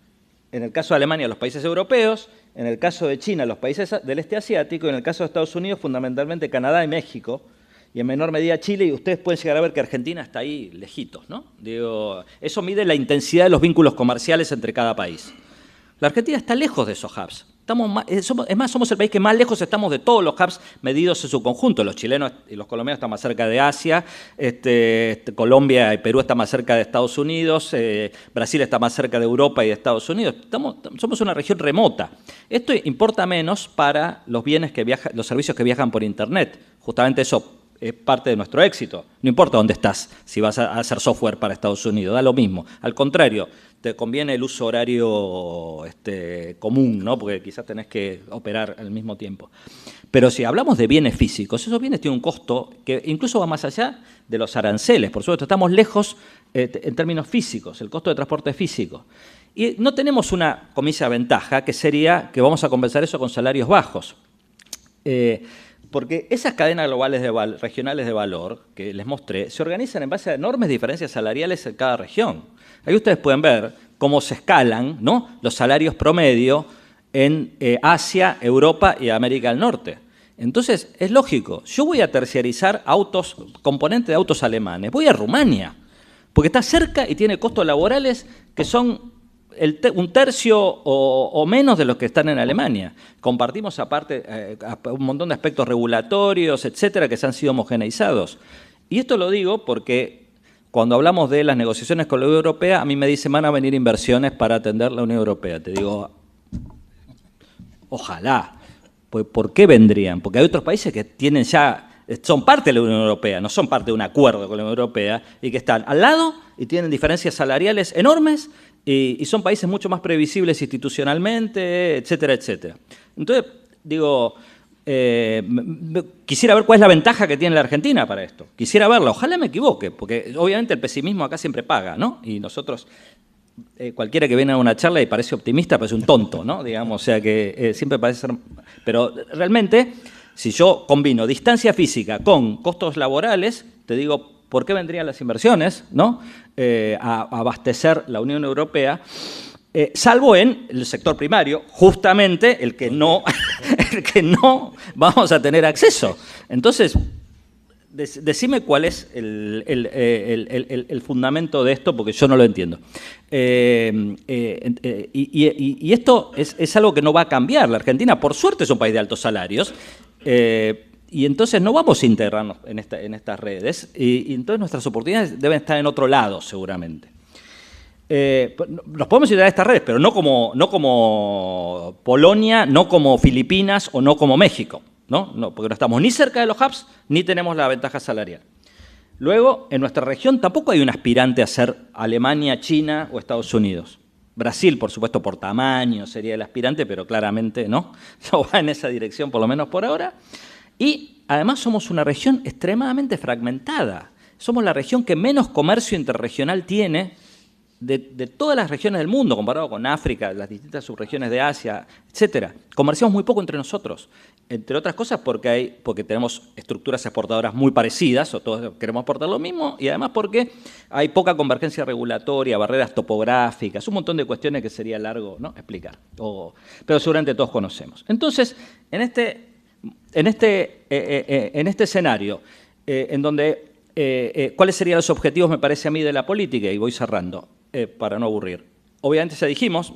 [SPEAKER 1] en el caso de Alemania, los países europeos, en el caso de China, los países del este asiático, y en el caso de Estados Unidos, fundamentalmente Canadá y México, y en menor medida Chile, y ustedes pueden llegar a ver que Argentina está ahí lejitos, ¿no? Digo, eso mide la intensidad de los vínculos comerciales entre cada país. La Argentina está lejos de esos hubs. Somos el país que más lejos estamos de todos los hubs medidos en su conjunto. Los chilenos y los colombianos están más cerca de Asia, Colombia y Perú están más cerca de Estados Unidos, Brasil está más cerca de Europa y de Estados Unidos. Somos una región remota. Esto importa menos para los bienes los servicios que viajan por Internet. Justamente eso es parte de nuestro éxito. No importa dónde estás, si vas a hacer software para Estados Unidos, da lo mismo. Al contrario, te conviene el uso horario común, ¿no? Porque quizás tenés que operar al mismo tiempo. Pero si hablamos de bienes físicos, esos bienes tienen un costo que incluso va más allá de los aranceles. Por supuesto, estamos lejos en términos físicos, el costo de transporte físico. Y no tenemos una, comilla, ventaja, que sería que vamos a compensar eso con salarios bajos. Porque esas cadenas globales regionales de valor que les mostré se organizan en base a enormes diferencias salariales en cada región. Ahí ustedes pueden ver cómo se escalan, ¿no?, los salarios promedio en Asia, Europa y América del Norte. Entonces, es lógico, yo voy a terciarizar componentes de autos alemanes, voy a Rumania, porque está cerca y tiene costos laborales que son un tercio o menos de los que están en Alemania. Compartimos aparte un montón de aspectos regulatorios, etcétera, que se han sido homogeneizados. Y esto lo digo porque cuando hablamos de las negociaciones con la Unión Europea, a mí me dicen van a venir inversiones para atender la Unión Europea. Te digo, ojalá. Pues, ¿por qué vendrían? Porque hay otros países que son parte de la Unión Europea, no son parte de un acuerdo con la Unión Europea, y que están al lado y tienen diferencias salariales enormes, y son países mucho más previsibles institucionalmente, etcétera, etcétera. Entonces, digo, quisiera ver cuál es la ventaja que tiene la Argentina para esto. Quisiera verla, ojalá me equivoque, porque obviamente el pesimismo acá siempre paga, ¿no? Y nosotros, cualquiera que viene a una charla y parece optimista, parece un tonto, ¿no? Digamos, o sea que siempre parece ser... Pero realmente, si yo combino distancia física con costos laborales, te digo, ¿por qué vendrían las inversiones, ¿no?, a abastecer la Unión Europea? Salvo en el sector primario, justamente el que no vamos a tener acceso. Entonces, decime cuál es el fundamento de esto, porque yo no lo entiendo. Y esto es algo que no va a cambiar. La Argentina, por suerte, es un país de altos salarios, y entonces no vamos a integrarnos en estas redes, y entonces nuestras oportunidades deben estar en otro lado, seguramente. Nos podemos integrar a estas redes, pero no como Polonia, no como Filipinas o no como México, ¿no? Porque no estamos ni cerca de los hubs ni tenemos la ventaja salarial. Luego, en nuestra región tampoco hay un aspirante a ser Alemania, China o Estados Unidos. Brasil, por supuesto, por tamaño sería el aspirante, pero claramente no va en esa dirección, por lo menos por ahora. Y además somos una región extremadamente fragmentada. Somos la región que menos comercio interregional tiene de todas las regiones del mundo, comparado con África, las distintas subregiones de Asia, etcétera. Comerciamos muy poco entre nosotros, entre otras cosas porque tenemos estructuras exportadoras muy parecidas, o todos queremos exportar lo mismo, y además porque hay poca convergencia regulatoria, barreras topográficas, un montón de cuestiones que sería largo, ¿no?, explicar, pero seguramente todos conocemos. Entonces, en este escenario, en donde ¿cuáles serían los objetivos, me parece a mí, de la política? Y voy cerrando, para no aburrir. Obviamente, ya dijimos,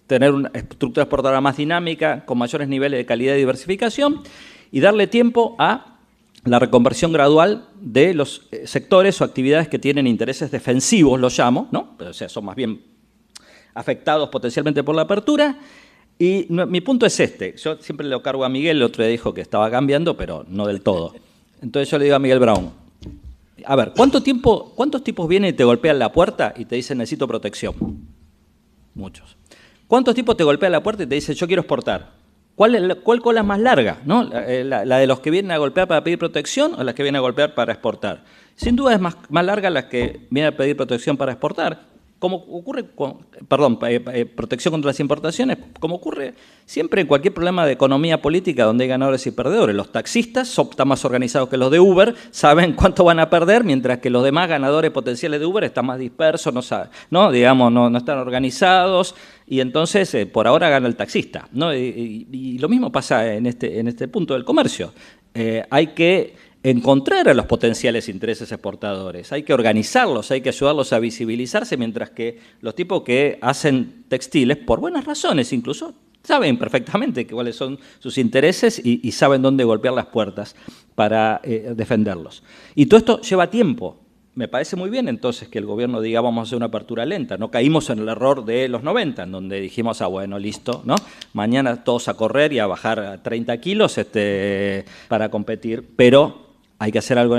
[SPEAKER 1] tener una estructura exportadora más dinámica, con mayores niveles de calidad y diversificación, y darle tiempo a la reconversión gradual de los sectores o actividades que tienen intereses defensivos, los llamo, ¿no? O sea, son más bien afectados potencialmente por la apertura. Y mi punto es este. Yo siempre le lo cargo a Miguel, el otro día dijo que estaba cambiando, pero no del todo. Entonces yo le digo a Miguel Brown, a ver, ¿cuántos tipos vienen y te golpean la puerta y te dicen necesito protección? Muchos. ¿Cuántos tipos te golpean la puerta y te dicen yo quiero exportar? ¿Cuál cola es más larga, ¿no? ¿La de los que vienen a golpear para pedir protección o las que vienen a golpear para exportar? Sin duda es más larga la que viene a pedir protección para exportar. Como ocurre protección contra las importaciones, como ocurre siempre en cualquier problema de economía política donde hay ganadores y perdedores. Los taxistas están más organizados que los de Uber, saben cuánto van a perder, mientras que los demás ganadores potenciales de Uber están más dispersos, no saben, ¿no? Digamos, no están organizados, y entonces por ahora gana el taxista, ¿no? Y lo mismo pasa en este punto del comercio. Hay que encontrar a los potenciales intereses exportadores, hay que organizarlos, hay que ayudarlos a visibilizarse, mientras que los tipos que hacen textiles, por buenas razones incluso, saben perfectamente cuáles son sus intereses y saben dónde golpear las puertas para defenderlos. Y todo esto lleva tiempo. Me parece muy bien entonces que el gobierno diga vamos a hacer una apertura lenta. No caímos en el error de los 90, en donde dijimos, bueno, listo, ¿no? Mañana todos a correr y a bajar a 30 kilos para competir, pero hay que hacer algo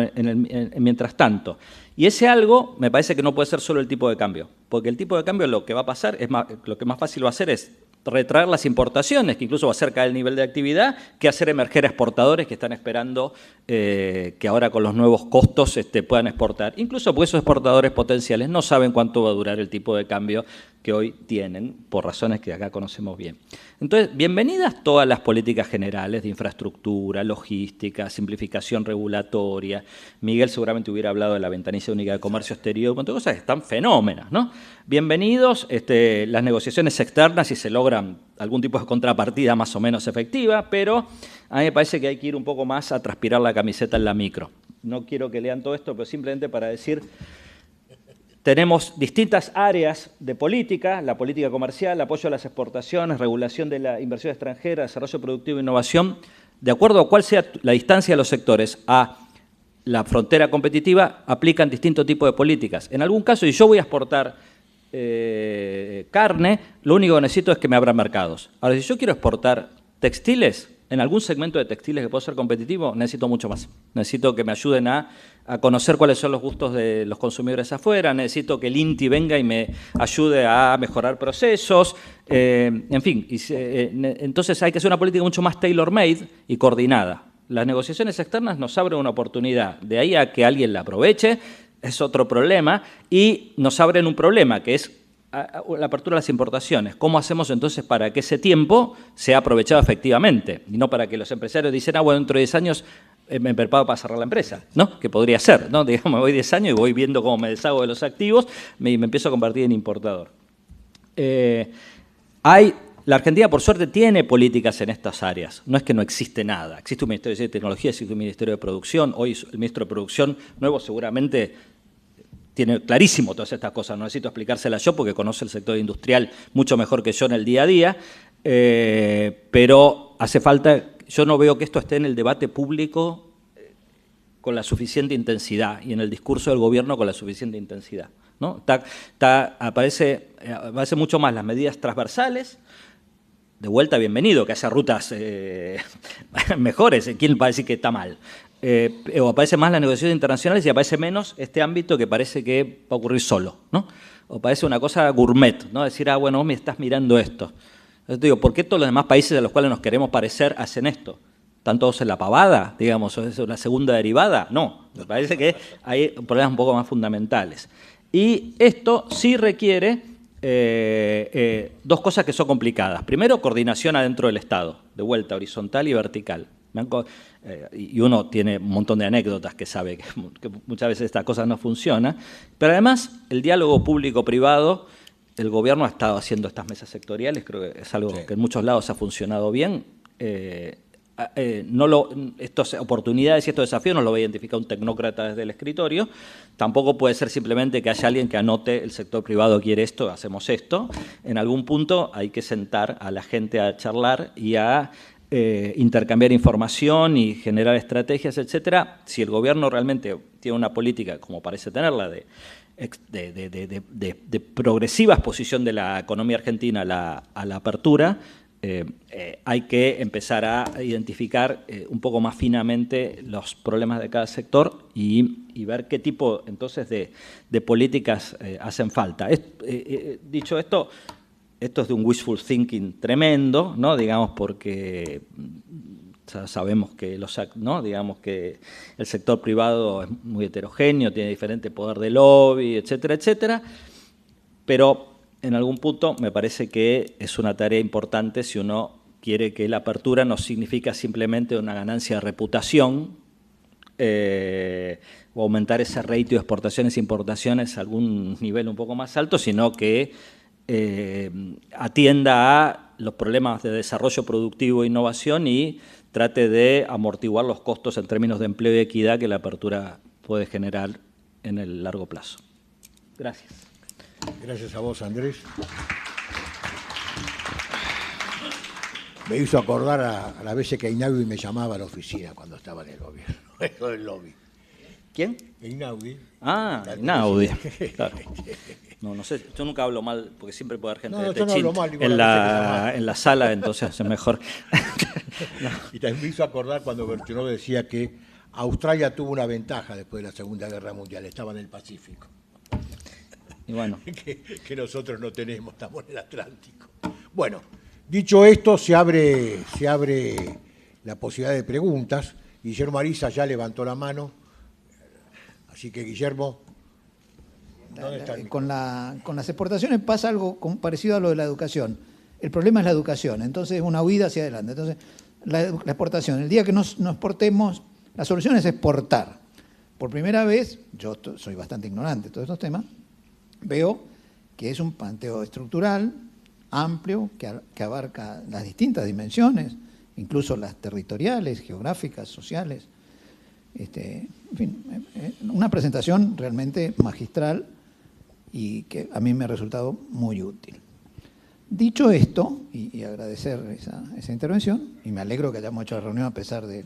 [SPEAKER 1] mientras tanto. Y ese algo me parece que no puede ser solo el tipo de cambio, porque el tipo de cambio lo que va a pasar, lo que más fácil va a hacer es retraer las importaciones, que incluso va a ser caer el nivel de actividad, que hacer emerger exportadores que están esperando que ahora con los nuevos costos puedan exportar. Incluso porque esos exportadores potenciales no saben cuánto va a durar el tipo de cambio que hoy tienen, por razones que acá conocemos bien. Entonces, bienvenidas todas las políticas generales de infraestructura, logística, simplificación regulatoria. Miguel seguramente hubiera hablado de la ventanilla única de comercio exterior, un montón de cosas que están fenómenas, ¿no? Bienvenidos las negociaciones externas si se logran algún tipo de contrapartida más o menos efectiva, pero a mí me parece que hay que ir un poco más a transpirar la camiseta en la micro. No quiero que lean todo esto, pero simplemente para decir, tenemos distintas áreas de política, la política comercial, apoyo a las exportaciones, regulación de la inversión extranjera, desarrollo productivo e innovación. De acuerdo a cuál sea la distancia de los sectores a la frontera competitiva, aplican distintos tipos de políticas. En algún caso, si yo voy a exportar carne, lo único que necesito es que me abran mercados. Ahora, si yo quiero exportar textiles, en algún segmento de textiles que puedo ser competitivo, necesito mucho más. Necesito que me ayuden a conocer cuáles son los gustos de los consumidores afuera, necesito que el INTI venga y me ayude a mejorar procesos, en fin. Entonces hay que hacer una política mucho más tailor-made y coordinada. Las negociaciones externas nos abren una oportunidad, de ahí a que alguien la aproveche, es otro problema, y nos abren un problema, que es la apertura de las importaciones. ¿Cómo hacemos entonces para que ese tiempo sea aprovechado efectivamente? Y no para que los empresarios dicen, bueno, dentro de 10 años me preparo para cerrar la empresa, ¿no? Que podría ser, ¿no? Digamos, me voy 10 años y voy viendo cómo me deshago de los activos y me empiezo a convertir en importador. La Argentina, por suerte, tiene políticas en estas áreas. No es que no existe nada. Existe un Ministerio de Ciencia y Tecnología, existe un Ministerio de Producción. Hoy el ministro de Producción nuevo seguramente tiene clarísimo todas estas cosas. No necesito explicárselas yo porque conoce el sector industrial mucho mejor que yo en el día a día. Pero hace falta... Yo no veo que esto esté en el debate público con la suficiente intensidad y en el discurso del gobierno con la suficiente intensidad, ¿no? Aparece mucho más las medidas transversales. De vuelta, bienvenido, que haya rutas mejores. ¿Quién va a decir que está mal? O aparece más las negociaciones internacionales y aparece menos este ámbito que parece que va a ocurrir solo, ¿no? O parece una cosa gourmet, ¿no? Decir, bueno, vos me estás mirando esto. Entonces digo, ¿por qué todos los demás países a los cuales nos queremos parecer hacen esto? ¿Están todos en la pavada, digamos, o es una segunda derivada? No, me parece que hay problemas un poco más fundamentales. Y esto sí requiere dos cosas que son complicadas. Primero, coordinación adentro del Estado, de vuelta horizontal y vertical. Y uno tiene un montón de anécdotas que sabe que muchas veces estas cosas no funcionan. Pero además, el diálogo público-privado, el gobierno ha estado haciendo estas mesas sectoriales, creo que es algo que en muchos lados ha funcionado bien. Estas oportunidades y estos desafíos no lo va a identificar un tecnócrata desde el escritorio. Tampoco puede ser simplemente que haya alguien que anote el sector privado quiere esto, hacemos esto. En algún punto hay que sentar a la gente a charlar y a intercambiar información y generar estrategias, etcétera. Si el gobierno realmente tiene una política, como parece tenerla, de progresiva exposición de la economía argentina a la apertura, hay que empezar a identificar un poco más finamente los problemas de cada sector y ver qué tipo entonces de políticas hacen falta. Dicho esto es de un wishful thinking tremendo, ¿no? Digamos, porque ya sabemos que digamos que el sector privado es muy heterogéneo, tiene diferente poder de lobby, etcétera, etcétera, pero en algún punto me parece que es una tarea importante si uno quiere que la apertura no significa simplemente una ganancia de reputación o aumentar ese ratio de exportaciones e importaciones a algún nivel un poco más alto, sino que atienda a los problemas de desarrollo productivo e innovación y trate de amortiguar los costos en términos de empleo y equidad que la apertura puede generar en el largo plazo. Gracias.
[SPEAKER 3] Gracias a vos, Andrés. Me hizo acordar a las veces que Einaudi me llamaba a la oficina cuando estaba en el gobierno, eso del lobby.
[SPEAKER 1] ¿Quién?
[SPEAKER 3] Einaudi.
[SPEAKER 1] Einaudi. Claro. No sé, yo nunca hablo mal, porque siempre puede haber gente de Techint en la sala, entonces es mejor.
[SPEAKER 3] No. Y también me hizo acordar cuando Bertinow decía que Australia tuvo una ventaja después de la Segunda Guerra Mundial, estaba en el Pacífico.
[SPEAKER 1] Y bueno.
[SPEAKER 3] que nosotros no tenemos, estamos en el Atlántico. Bueno, dicho esto, se abre la posibilidad de preguntas. Guillermo Ariza ya levantó la mano, así que Guillermo, ¿dónde está el
[SPEAKER 2] con las exportaciones pasa algo parecido a lo de la educación. El problema es la educación, entonces es una huida hacia adelante. Entonces, la exportación, el día que no exportemos, la solución es exportar. Por primera vez, yo soy bastante ignorante de todos estos temas, veo que es un planteo estructural, amplio, que abarca las distintas dimensiones, incluso las territoriales, geográficas, sociales. En fin, una presentación realmente magistral y que a mí me ha resultado muy útil. Dicho esto, y agradecer esa intervención, y me alegro que hayamos hecho la reunión a pesar de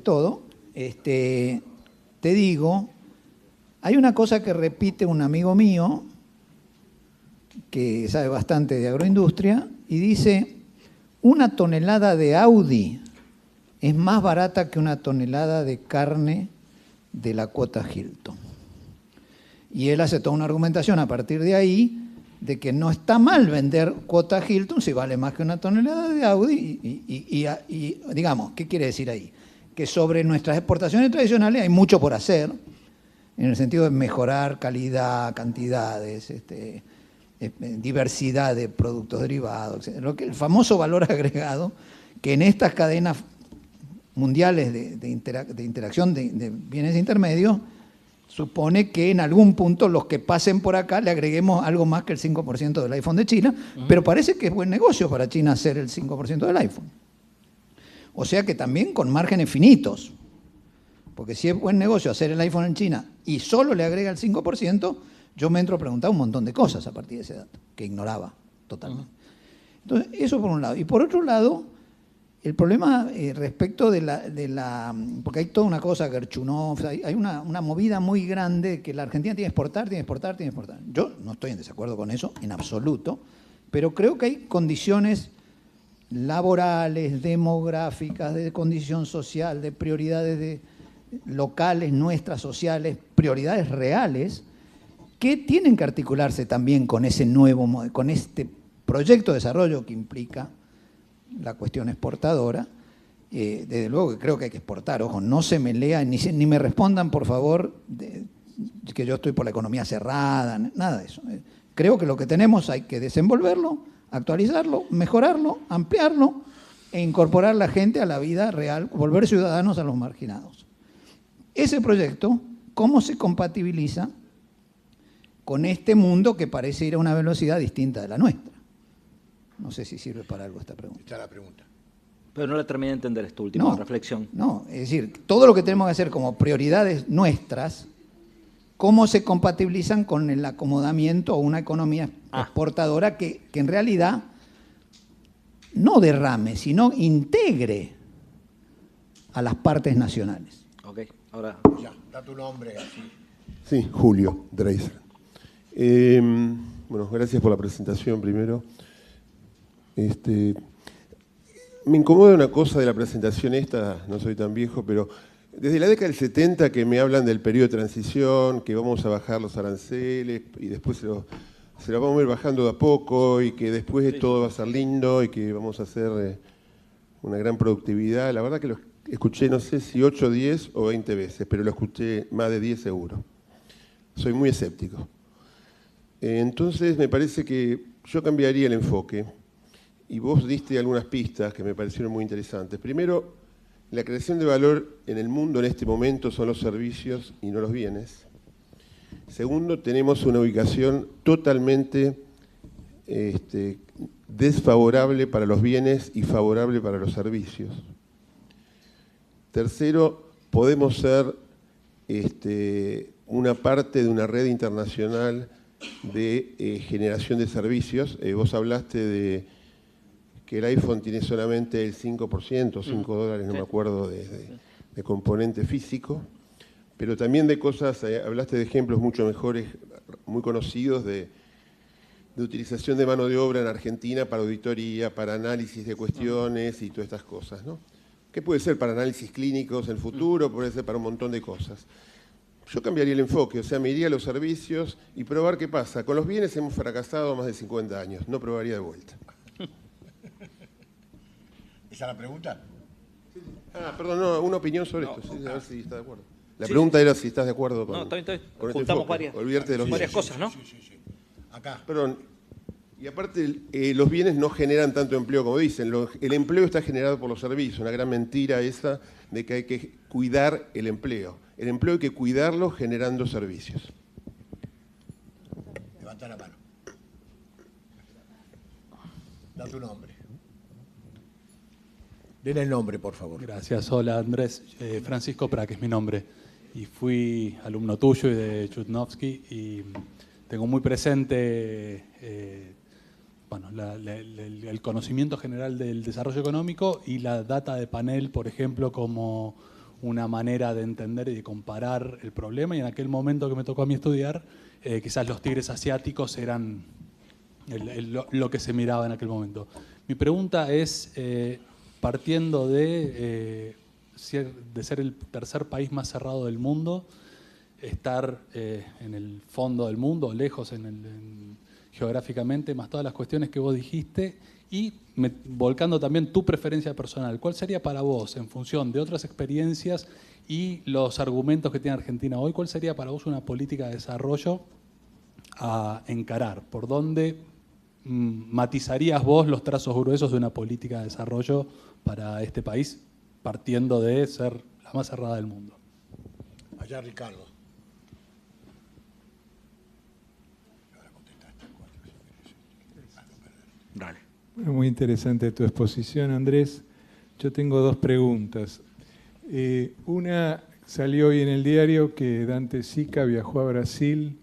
[SPEAKER 2] todo, te digo, hay una cosa que repite un amigo mío que sabe bastante de agroindustria y dice, una tonelada de Audi es más barata que una tonelada de carne de la cuota Hilton. Y él hace toda una argumentación a partir de ahí de que no está mal vender cuota Hilton si vale más que una tonelada de Audi y digamos, ¿qué quiere decir ahí? Que sobre nuestras exportaciones tradicionales hay mucho por hacer en el sentido de mejorar calidad, cantidades, diversidad de productos derivados, etc. El famoso valor agregado que en estas cadenas mundiales de interacción de bienes intermedios supone que en algún punto los que pasen por acá le agreguemos algo más que el 5% del iPhone de China, pero parece que es buen negocio para China hacer el 5% del iPhone. O sea que también con márgenes finitos, porque si es buen negocio hacer el iPhone en China y solo le agrega el 5%, yo me entro a preguntar un montón de cosas a partir de ese dato, que ignoraba totalmente. Entonces, eso por un lado. Y por otro lado, El problema respecto porque hay toda una cosa, Gerchunov, hay una movida muy grande que la Argentina tiene que exportar, tiene que exportar, tiene que exportar. Yo no estoy en desacuerdo con eso, en absoluto, pero creo que hay condiciones laborales, demográficas, de condición social, de prioridades locales, nuestras, sociales, prioridades reales, que tienen que articularse también con con este proyecto de desarrollo que implica la cuestión exportadora. Desde luego que creo que hay que exportar. Ojo, no se me lean, ni me respondan, por favor, que yo estoy por la economía cerrada, nada de eso. Creo que lo que tenemos hay que desenvolverlo, actualizarlo, mejorarlo, ampliarlo e incorporar a la gente a la vida real, volver ciudadanos a los marginados. Ese proyecto, ¿cómo se compatibiliza con este mundo que parece ir a una velocidad distinta de la nuestra? No sé si sirve para algo esta pregunta.
[SPEAKER 3] Está la pregunta.
[SPEAKER 1] Pero no la terminé de entender esta última reflexión.
[SPEAKER 2] No, es decir, todo lo que tenemos que hacer como prioridades nuestras, ¿cómo se compatibilizan con el acomodamiento a una economía exportadora que en realidad no derrame, sino integre a las partes nacionales?
[SPEAKER 1] Ok, ahora...
[SPEAKER 3] Ya, da tu nombre así.
[SPEAKER 4] Sí, Julio Dreiser. Bueno, gracias por la presentación primero. Me incomoda una cosa de la presentación esta, no soy tan viejo, pero desde la década del 70 que me hablan del periodo de transición, que vamos a bajar los aranceles y después se lo vamos a ir bajando de a poco y que después todo va a ser lindo y que vamos a hacer una gran productividad. La verdad que lo escuché, no sé si 8, 10 o 20 veces, pero lo escuché más de 10 seguro. Soy muy escéptico. Entonces me parece que yo cambiaría el enfoque. Y vos diste algunas pistas que me parecieron muy interesantes. Primero, la creación de valor en el mundo en este momento son los servicios y no los bienes. Segundo, tenemos una ubicación totalmente desfavorable para los bienes y favorable para los servicios. Tercero, podemos ser una parte de una red internacional de generación de servicios. Vos hablaste de que el iPhone tiene solamente el 5%, 5 dólares, no me acuerdo, de componente físico, pero también de cosas, hablaste de ejemplos mucho mejores, muy conocidos de utilización de mano de obra en Argentina para auditoría, para análisis de cuestiones y todas estas cosas, ¿no? ¿Qué puede ser para análisis clínicos en el futuro? Puede ser para un montón de cosas. Yo cambiaría el enfoque, o sea, me iría a los servicios y probar qué pasa. Con los bienes hemos fracasado más de 50 años, no probaría de vuelta.
[SPEAKER 3] ¿Esa es la pregunta?
[SPEAKER 4] Perdón, no, una opinión sobre esto, sí, a ver si está de acuerdo. La pregunta era si estás de acuerdo con,
[SPEAKER 1] está bien.
[SPEAKER 4] con este
[SPEAKER 1] Juntamos
[SPEAKER 4] enfoque. Olvídate de los
[SPEAKER 1] varias
[SPEAKER 4] bienes.
[SPEAKER 1] cosas, ¿no?
[SPEAKER 3] Sí. Acá.
[SPEAKER 4] Perdón, y aparte los bienes no generan tanto empleo como dicen, el empleo está generado por los servicios, una gran mentira esa de que hay que cuidar el empleo. El empleo hay que cuidarlo generando servicios.
[SPEAKER 3] Levanta la mano. Da tu nombre. Den el nombre, por favor.
[SPEAKER 5] Gracias. Hola, Andrés. Francisco Praque es mi nombre. Y fui alumno tuyo y de Chudnovsky y tengo muy presente el conocimiento general del desarrollo económico y la data de panel, por ejemplo, como una manera de entender y de comparar el problema. Y en aquel momento que me tocó a mí estudiar, quizás los tigres asiáticos eran lo que se miraba en aquel momento. Mi pregunta es... partiendo de ser el tercer país más cerrado del mundo, estar en el fondo del mundo, lejos geográficamente, más todas las cuestiones que vos dijiste, y volcando también tu preferencia personal, ¿cuál sería para vos, en función de otras experiencias y los argumentos que tiene Argentina hoy, cuál sería para vos una política de desarrollo a encarar? ¿Por dónde matizarías vos los trazos gruesos de una política de desarrollo para este país, partiendo de ser la más cerrada del mundo?
[SPEAKER 3] Allá, Ricardo.
[SPEAKER 1] Dale.
[SPEAKER 6] Bueno, muy interesante tu exposición, Andrés. Yo tengo dos preguntas. Una, salió hoy en el diario que Dante Sica viajó a Brasil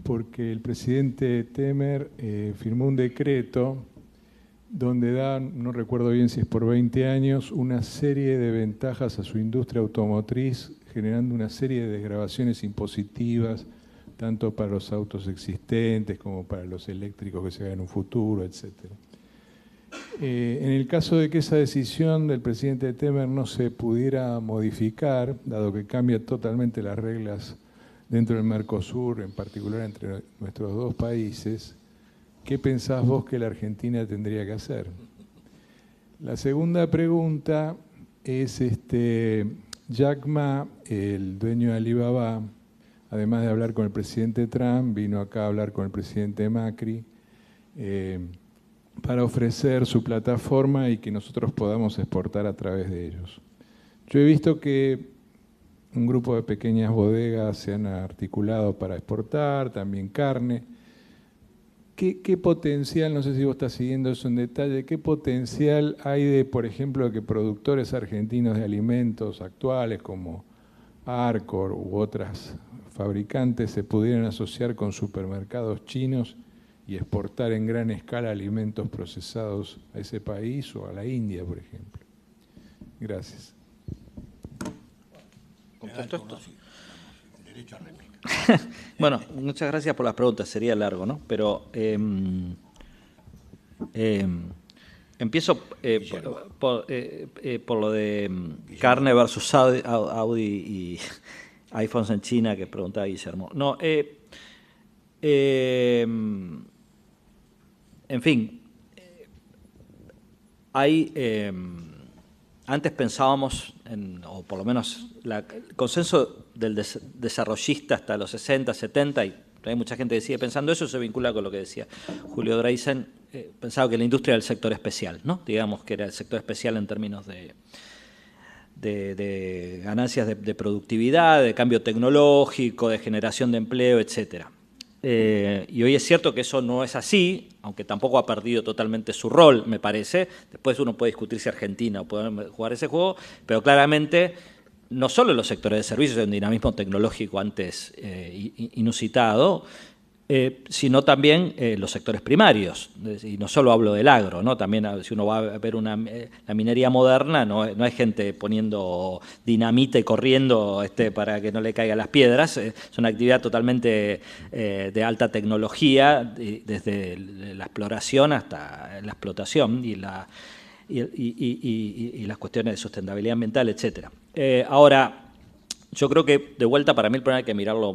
[SPEAKER 6] porque el presidente Temer firmó un decreto donde da, no recuerdo bien si es por 20 años, una serie de ventajas a su industria automotriz, generando una serie de desgravaciones impositivas, tanto para los autos existentes como para los eléctricos que se hagan en un futuro, etc. En el caso de que esa decisión del presidente Temer no se pudiera modificar, dado que cambia totalmente las reglas dentro del Mercosur, en particular entre nuestros dos países, ¿qué pensás vos que la Argentina tendría que hacer? La segunda pregunta es, Jack Ma, el dueño de Alibaba, además de hablar con el presidente Trump, vino acá a hablar con el presidente Macri para ofrecer su plataforma y que nosotros podamos exportar a través de ellos. Yo he visto que un grupo de pequeñas bodegas se han articulado para exportar, también carne. ¿Qué potencial, no sé si vos estás siguiendo eso en detalle, qué potencial hay de, por ejemplo, que productores argentinos de alimentos actuales como Arcor u otras fabricantes se pudieran asociar con supermercados chinos y exportar en gran escala alimentos procesados a ese país o a la India, por ejemplo? Gracias.
[SPEAKER 3] ¿Contesto esto? Derecho a réplica.
[SPEAKER 1] Bueno, muchas gracias por las preguntas, sería largo, ¿no? Pero empiezo por lo de carne versus Audi y iPhones en China, que preguntaba Guillermo. No, en fin, antes pensábamos, o por lo menos el consenso del desarrollista hasta los 60, 70, y hay mucha gente que sigue pensando eso, se vincula con lo que decía Julio Dreisen, pensaba que la industria era el sector especial, ¿no? Digamos que era el sector especial en términos de ganancias de productividad, de cambio tecnológico, de generación de empleo, etcétera. Y hoy es cierto que eso no es así, aunque tampoco ha perdido totalmente su rol, me parece. Después uno puede discutir si Argentina puede jugar ese juego, pero claramente no solo los sectores de servicios hay un dinamismo tecnológico antes inusitado, sino también los sectores primarios. Y no solo hablo del agro, ¿no? También si uno va a ver la minería moderna, no hay gente poniendo dinamita y corriendo para que no le caigan las piedras. Es una actividad totalmente de alta tecnología, desde la exploración hasta la explotación y las cuestiones de sustentabilidad ambiental, etc. Ahora, yo creo que, de vuelta, para mí el problema hay que mirarlo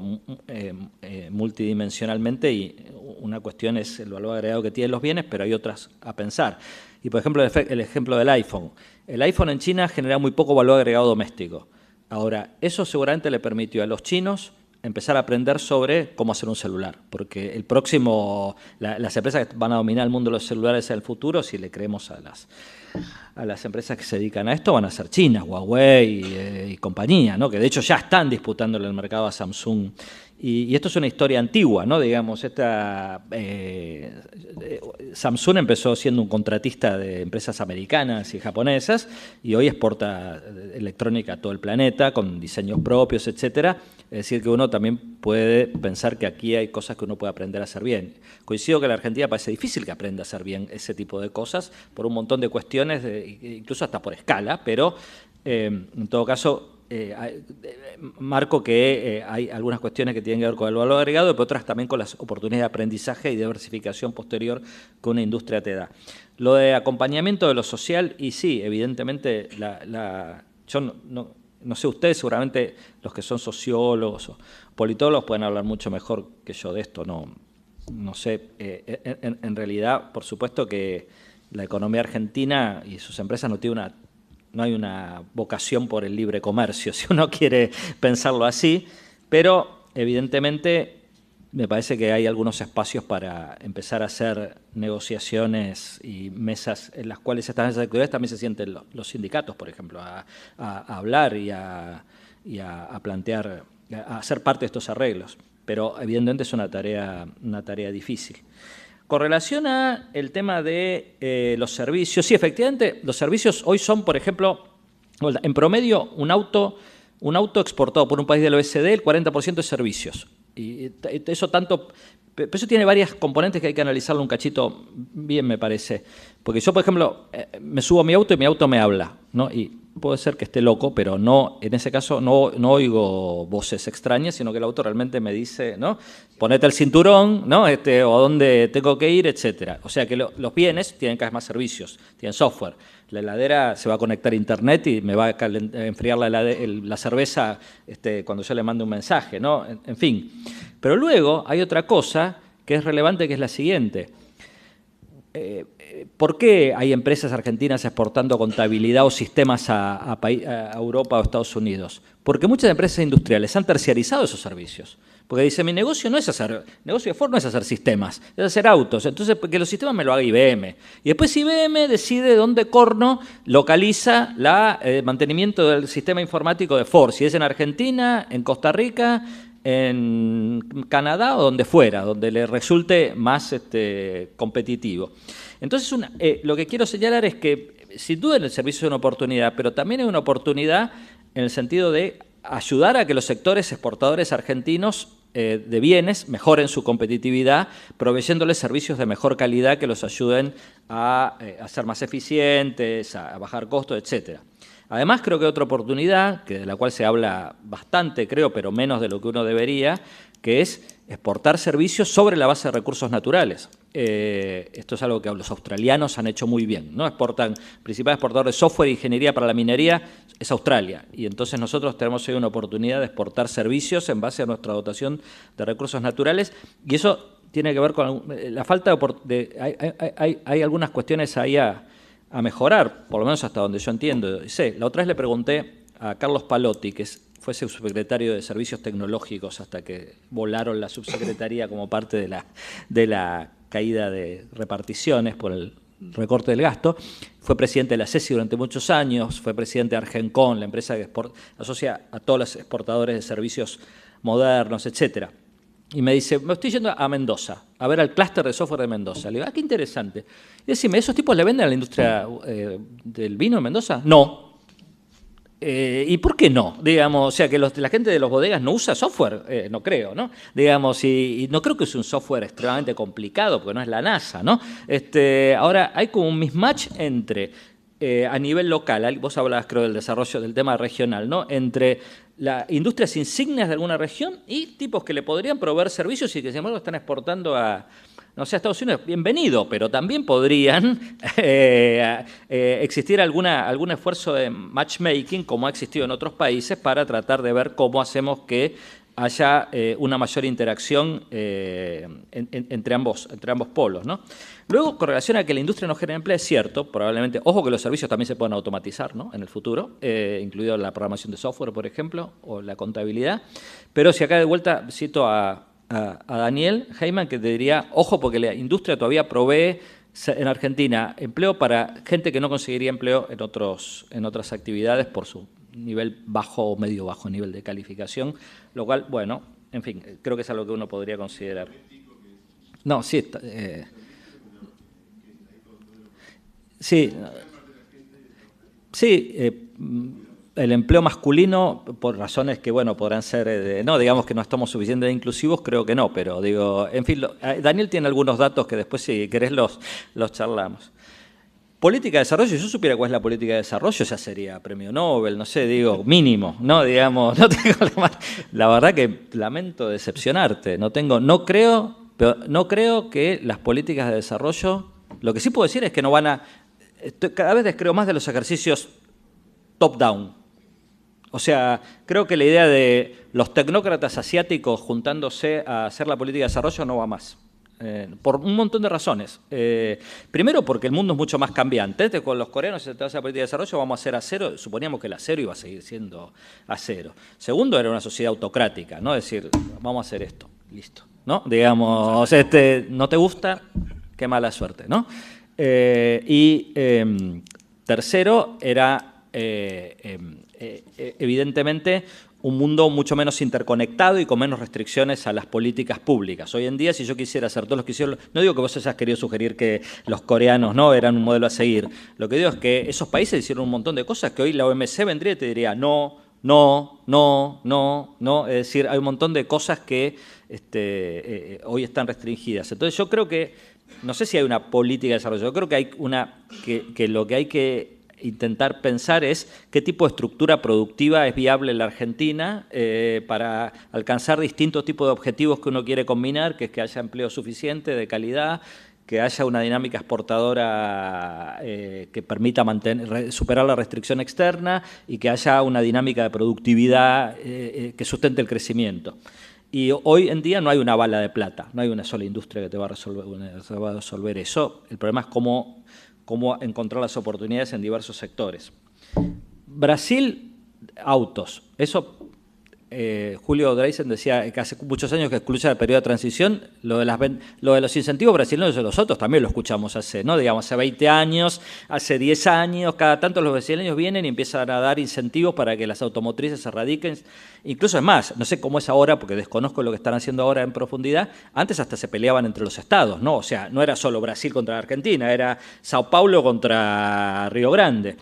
[SPEAKER 1] multidimensionalmente, y una cuestión es el valor agregado que tienen los bienes, pero hay otras a pensar. Y, por ejemplo, el ejemplo del iPhone. El iPhone en China genera muy poco valor agregado doméstico. Ahora, eso seguramente le permitió a los chinos empezar a aprender sobre cómo hacer un celular, porque las empresas que van a dominar el mundo de los celulares en el futuro, si le creemos a las empresas que se dedican a esto, van a ser chinas, Huawei y compañía, ¿no? Que de hecho ya están disputándole el mercado a Samsung. Y esto es una historia antigua, ¿no? Digamos, Samsung empezó siendo un contratista de empresas americanas y japonesas, y hoy exporta electrónica a todo el planeta con diseños propios, etcétera. Es decir, que uno también puede pensar que aquí hay cosas que uno puede aprender a hacer bien. Coincido que en la Argentina parece difícil que aprenda a hacer bien ese tipo de cosas por un montón de cuestiones, incluso hasta por escala, pero en todo caso marco que hay algunas cuestiones que tienen que ver con el valor agregado, pero otras también con las oportunidades de aprendizaje y diversificación posterior que una industria te da. Lo de acompañamiento de lo social, y sí, evidentemente, yo no sé, ustedes seguramente, los que son sociólogos o politólogos, pueden hablar mucho mejor que yo de esto, no sé. En realidad, por supuesto que la economía argentina y sus empresas no hay una vocación por el libre comercio, si uno quiere pensarlo así, pero evidentemente me parece que hay algunos espacios para empezar a hacer negociaciones y mesas en las cuales estas mesas de actividades también se sienten los sindicatos, por ejemplo, a hablar y a plantear, a ser parte de estos arreglos. Pero evidentemente es una tarea difícil. Con relación a el tema de los servicios, sí, efectivamente, los servicios hoy son, por ejemplo, en promedio, un auto exportado por un país del OECD, el 40% es servicios. Y eso tanto Pero eso tiene varias componentes que hay que analizarlo un cachito bien, me parece. Porque yo, por ejemplo, me subo a mi auto y mi auto me habla, ¿no? Y puede ser que esté loco, pero no, en ese caso no oigo voces extrañas, sino que el auto realmente me dice, ¿no? Ponete el cinturón, ¿no? O a dónde tengo que ir, etcétera. O sea que los bienes tienen cada vez más servicios, tienen software. La heladera se va a conectar a internet y me va a enfriar la cerveza cuando yo le mando un mensaje, ¿no? En fin. Pero luego hay otra cosa que es relevante, que es la siguiente. ¿Por qué hay empresas argentinas exportando contabilidad o sistemas a Europa o Estados Unidos? Porque muchas empresas industriales han terciarizado esos servicios. Porque dice, mi negocio no es hacer, negocio de Ford no es hacer sistemas, es hacer autos. Entonces, que los sistemas me lo haga IBM. Y después IBM decide dónde corno localiza el mantenimiento del sistema informático de Ford. Si es en Argentina, en Costa Rica, en Canadá o donde fuera, donde le resulte más competitivo. Entonces, lo que quiero señalar es que, sin duda, el servicio es una oportunidad, pero también es una oportunidad en el sentido de ayudar a que los sectores exportadores argentinos de bienes mejoren su competitividad, proveyéndoles servicios de mejor calidad que los ayuden a ser más eficientes, a bajar costos, etcétera. Además, creo que otra oportunidad, de la cual se habla bastante, creo, pero menos de lo que uno debería, que es exportar servicios sobre la base de recursos naturales. Esto es algo que los australianos han hecho muy bien, ¿no? El principal exportador de software e ingeniería para la minería es Australia. Y entonces nosotros tenemos hoy una oportunidad de exportar servicios en base a nuestra dotación de recursos naturales. Y eso tiene que ver con la falta hay algunas cuestiones ahí a mejorar, por lo menos hasta donde yo entiendo y sé. La otra vez le pregunté a Carlos Palotti, que fue subsecretario de Servicios Tecnológicos hasta que volaron la subsecretaría como parte de la caída de reparticiones por el recorte del gasto. Fue presidente de la CESI durante muchos años, fue presidente de Argencon, la empresa que asocia a todos los exportadores de servicios modernos, etcétera. Y me dice, me estoy yendo a Mendoza, a ver al clúster de software de Mendoza. Le digo, qué interesante. Y decime, ¿esos tipos le venden a la industria del vino en Mendoza? No. ¿Y por qué no? Digamos, o sea, que la gente de los bodegas no usa software, no creo, ¿no? Digamos, y no creo que es un software extremadamente complicado, porque no es la NASA, ¿no? Ahora, hay como un mismatch entre, a nivel local, vos hablabas, creo, del desarrollo del tema regional, ¿no? Entre las industrias insignias de alguna región y tipos que le podrían proveer servicios y que, sin embargo, están exportando a Estados Unidos, bienvenido, pero también podrían existir algún esfuerzo de matchmaking, como ha existido en otros países, para tratar de ver cómo hacemos que haya una mayor interacción entre ambos polos, ¿no? Luego, con relación a que la industria no genera empleo, es cierto, probablemente, ojo que los servicios también se pueden automatizar, ¿no? En el futuro, incluido la programación de software, por ejemplo, o la contabilidad, pero si acá de vuelta cito a Daniel Heyman, que te diría, ojo, porque la industria todavía provee en Argentina empleo para gente que no conseguiría empleo en otras actividades por su nivel bajo o medio bajo nivel de calificación, lo cual, bueno, en fin, creo que es algo que uno podría considerar. No, sí, el empleo masculino, por razones que, bueno, podrán ser, no, digamos que no estamos suficientemente inclusivos, creo que no, pero digo, en fin, Daniel tiene algunos datos que después, si querés, los charlamos. Política de desarrollo, si yo supiera cuál es la política de desarrollo, ya sería premio Nobel, no sé, digo, mínimo, ¿no? Digamos, no tengo la verdad que lamento decepcionarte, no creo que las políticas de desarrollo, lo que sí puedo decir es que no van a, cada vez descreo más de los ejercicios top-down. O sea, creo que la idea de los tecnócratas asiáticos juntándose a hacer la política de desarrollo no va más. Por un montón de razones. Primero, porque el mundo es mucho más cambiante. Con los coreanos, si se hace la política de desarrollo, vamos a hacer acero. Suponíamos que el acero iba a seguir siendo acero. Segundo, era una sociedad autocrática, ¿no? Es decir, vamos a hacer esto, listo, ¿no? Digamos, no te gusta, qué mala suerte, ¿no? Tercero, era evidentemente un mundo mucho menos interconectado y con menos restricciones a las políticas públicas. Hoy en día, si yo quisiera hacer todos los que hicieron, no digo que vos hayas querido sugerir que los coreanos no eran un modelo a seguir, lo que digo es que esos países hicieron un montón de cosas que hoy la OMC vendría y te diría no, no, no, no, no. Es decir, hay un montón de cosas que hoy están restringidas. Entonces yo creo que, no sé si hay una política de desarrollo, yo creo que hay que lo que hay que intentar pensar es qué tipo de estructura productiva es viable en la Argentina para alcanzar distintos tipos de objetivos que uno quiere combinar, que es que haya empleo suficiente, de calidad, que haya una dinámica exportadora que permita superar la restricción externa y que haya una dinámica de productividad que sustente el crecimiento. Y hoy en día no hay una bala de plata, no hay una sola industria que te va a resolver eso. El problema es cómo encontrar las oportunidades en diversos sectores. Brasil, autos. Eso, Julio Dreisen decía que hace muchos años que excluye el periodo de transición. Lo de los incentivos brasileños de los autos también lo escuchamos hace 20 años, hace 10 años. Cada tanto los brasileños vienen y empiezan a dar incentivos para que las automotrices se radiquen. Incluso es más, no sé cómo es ahora, porque desconozco lo que están haciendo ahora en profundidad. Antes hasta se peleaban entre los estados, ¿no? O sea, no era solo Brasil contra Argentina, era Sao Paulo contra Río Grande.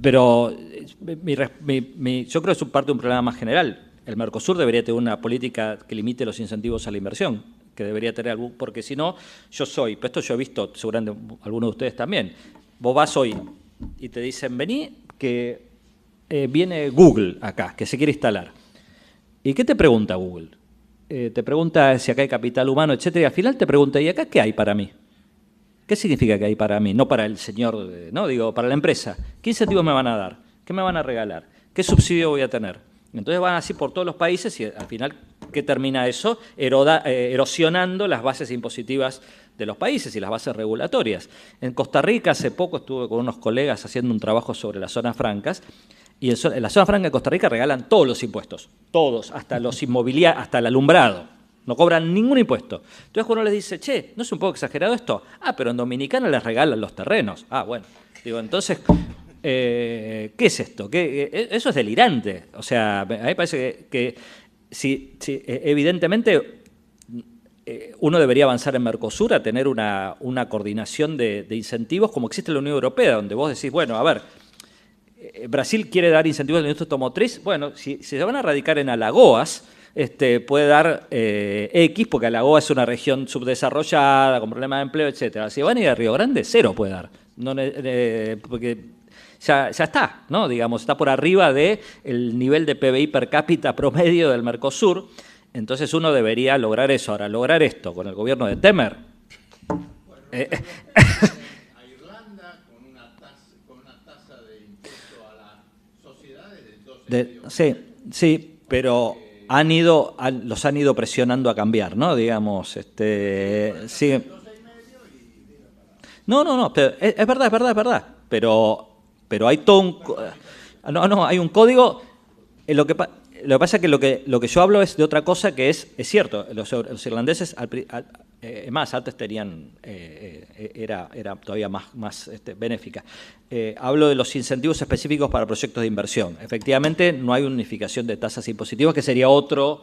[SPEAKER 1] Pero yo creo que es parte de un problema más general. El Mercosur debería tener una política que limite los incentivos a la inversión, que debería tener algún, porque si no, pero esto yo he visto, seguramente algunos de ustedes también, vos vas hoy y te dicen, vení, que viene Google acá, que se quiere instalar. ¿Y qué te pregunta Google? Te pregunta si acá hay capital humano, etcétera, y al final te pregunta, ¿y acá qué hay para mí? ¿Qué significa que hay para mí? No para el señor, no, digo, para la empresa. ¿Qué incentivos me van a dar? ¿Qué me van a regalar? ¿Qué subsidio voy a tener? Entonces van así por todos los países y al final, ¿qué termina eso? Erosionando las bases impositivas de los países y las bases regulatorias. En Costa Rica hace poco estuve con unos colegas haciendo un trabajo sobre las zonas francas y en la zona franca de Costa Rica regalan todos los impuestos, todos, hasta los inmobiliarios, hasta el alumbrado. No cobran ningún impuesto. Entonces uno les dice, che, ¿no es un poco exagerado esto? Ah, pero en Dominicana les regalan los terrenos. Ah, bueno. Digo, entonces, ¿qué es esto? Eso es delirante. O sea, a mí me parece que si evidentemente uno debería avanzar en Mercosur a tener una coordinación de incentivos como existe en la Unión Europea, donde vos decís, bueno, a ver, Brasil quiere dar incentivos a la industria automotriz. Bueno, si se van a radicar en Alagoas, puede dar X, porque Alagoas es una región subdesarrollada, con problemas de empleo, etcétera. Si van a ir a Río Grande, 0 puede dar. No, porque ya está, ¿no? Digamos, está por arriba del nivel de PBI per cápita promedio del Mercosur. Entonces uno debería lograr eso. Ahora, lograr esto con el gobierno de Temer.
[SPEAKER 3] A Irlanda con una tasa de impuesto a las sociedades del 12,5%.
[SPEAKER 1] Sí, pero los han ido presionando a cambiar, ¿no? Digamos, sí. No, pero es verdad. Pero hay todo hay un código. Lo que pasa es que lo que yo hablo es de otra cosa que es cierto. Los irlandeses, más antes tenían, era todavía más benéfica. Hablo de los incentivos específicos para proyectos de inversión. Efectivamente, no hay unificación de tasas impositivas, que sería otro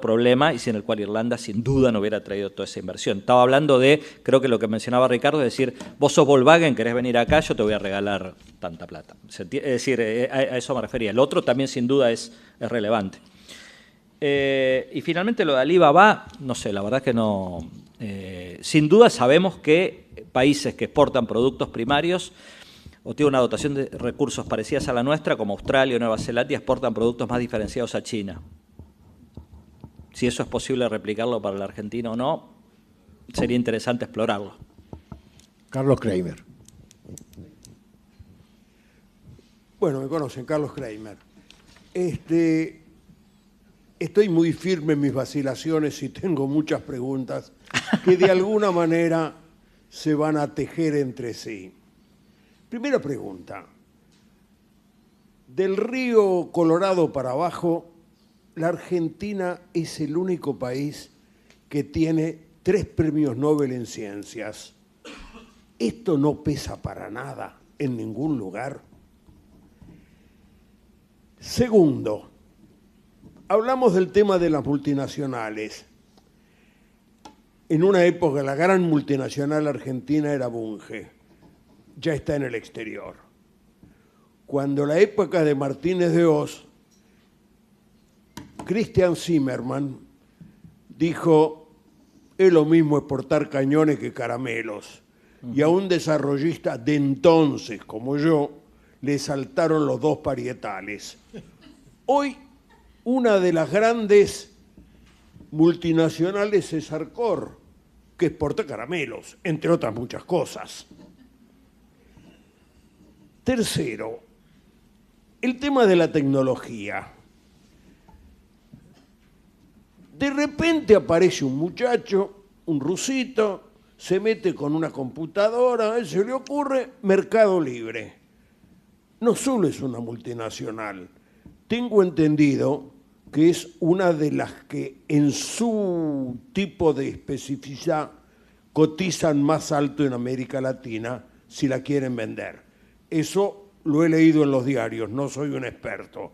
[SPEAKER 1] problema y sin el cual Irlanda sin duda no hubiera traído toda esa inversión. Estaba hablando de, creo que lo que mencionaba Ricardo, es decir, vos sos Volkswagen, querés venir acá, yo te voy a regalar tanta plata. Es decir, a eso me refería. El otro también sin duda es relevante. Y finalmente lo de Alibaba, no sé, la verdad es que no. Sin duda sabemos que países que exportan productos primarios o tienen una dotación de recursos parecidas a la nuestra, como Australia o Nueva Zelanda, exportan productos más diferenciados a China. Si eso es posible replicarlo para la Argentina o no, sería interesante explorarlo.
[SPEAKER 3] Carlos Kramer.
[SPEAKER 7] Bueno, me conocen, Carlos Kramer. Estoy muy firme en mis vacilaciones y tengo muchas preguntas que de alguna manera se van a tejer entre sí. Primera pregunta. Del río Colorado para abajo, la Argentina es el único país que tiene 3 premios Nobel en ciencias. Esto no pesa para nada en ningún lugar. Segundo, hablamos del tema de las multinacionales. En una época la gran multinacional argentina era Bunge, ya está en el exterior. cuando en la época de Martínez de Hoz, Christian Zimmerman dijo, es lo mismo exportar cañones que caramelos. Y a un desarrollista de entonces, como yo, le saltaron los dos parietales. Hoy, una de las grandes multinacionales es Arcor, que exporta caramelos, entre otras muchas cosas. Tercero, el tema de la tecnología. De repente aparece un muchacho, un rusito, se mete con una computadora, a él se le ocurre Mercado Libre. No solo es una multinacional, tengo entendido que es una de las que en su tipo de especificidad cotizan más alto en América Latina si la quieren vender. Eso lo he leído en los diarios, no soy un experto.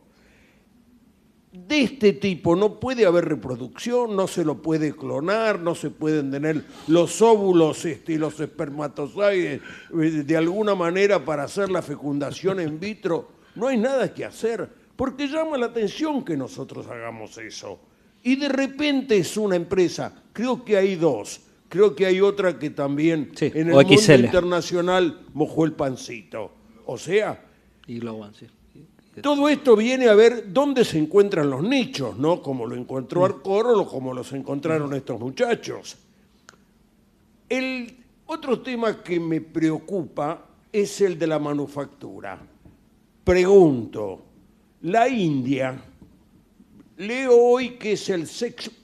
[SPEAKER 7] De este tipo no puede haber reproducción, no se lo puede clonar, no se pueden tener los óvulos y los espermatozoides de alguna manera para hacer la fecundación in vitro. No hay nada que hacer, porque llama la atención que nosotros hagamos eso. Y de repente es una empresa, creo que hay dos, creo que hay otra que también
[SPEAKER 1] Sí,
[SPEAKER 7] en el
[SPEAKER 1] o
[SPEAKER 7] mundo
[SPEAKER 1] XL.
[SPEAKER 7] internacional mojó el pancito. O sea,
[SPEAKER 1] Y Globan, sí.
[SPEAKER 7] todo esto viene a ver dónde se encuentran los nichos, ¿no? Como lo encontró Arcor o como los encontraron estos muchachos. El otro tema que me preocupa es el de la manufactura. Pregunto, la India, leo hoy que es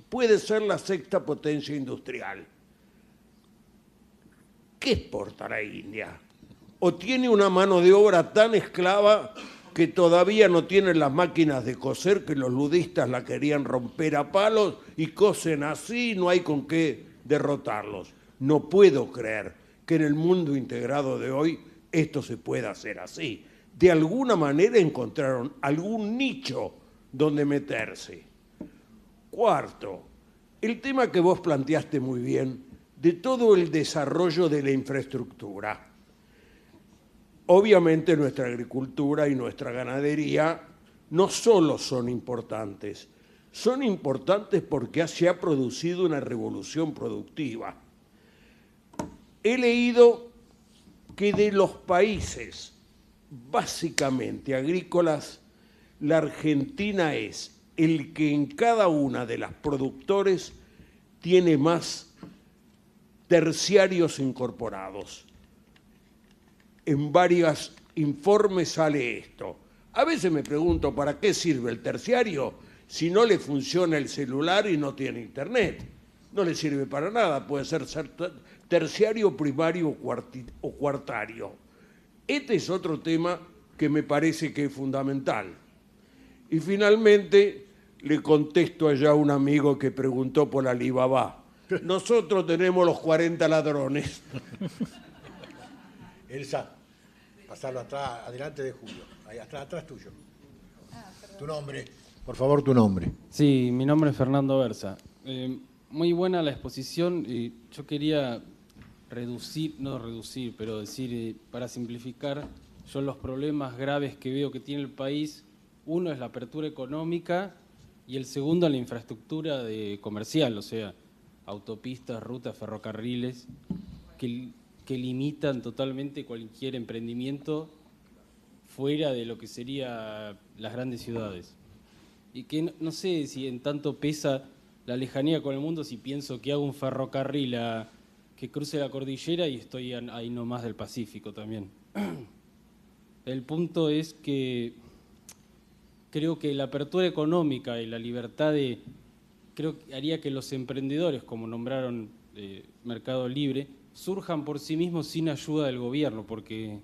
[SPEAKER 7] puede ser la sexta potencia industrial. ¿Qué exporta la India? ¿O tiene una mano de obra tan esclava que todavía no tienen las máquinas de coser, que los ludistas la querían romper a palos y cosen así, no hay con qué derrotarlos? No puedo creer que en el mundo integrado de hoy esto se pueda hacer así. De alguna manera encontraron algún nicho donde meterse. Cuarto, el tema que vos planteaste muy bien, de todo el desarrollo de la infraestructura. Obviamente nuestra agricultura y nuestra ganadería no solo son importantes porque se ha producido una revolución productiva. He leído que de los países básicamente agrícolas, la Argentina es el que en cada una de las productores tiene más terciarios incorporados. En varios informes sale esto. A veces me pregunto, ¿para qué sirve el terciario si no le funciona el celular y no tiene internet? No le sirve para nada, puede ser terciario, primario o cuartario. Este es otro tema que me parece que es fundamental. Y finalmente le contesto allá a un amigo que preguntó por Alibaba. Nosotros tenemos los 40 ladrones.
[SPEAKER 3] Elsa, pasarlo atrás, adelante de Julio, ahí atrás tuyo. Tu nombre, por favor, tu nombre.
[SPEAKER 8] Sí, mi nombre es Fernando Versa. Muy buena la exposición y yo quería pero decir, para simplificar, yo los problemas graves que veo que tiene el país, uno es la apertura económica y el segundo la infraestructura comercial, o sea, autopistas, rutas, ferrocarriles, que limitan totalmente cualquier emprendimiento fuera de lo que serían las grandes ciudades. Y que no sé si en tanto pesa la lejanía con el mundo si pienso que hago un ferrocarril que cruce la cordillera y estoy ahí nomás del Pacífico también. El punto es que creo que la apertura económica y la libertad creo que haría que los emprendedores, como nombraron Mercado Libre, surjan por sí mismos sin ayuda del gobierno, porque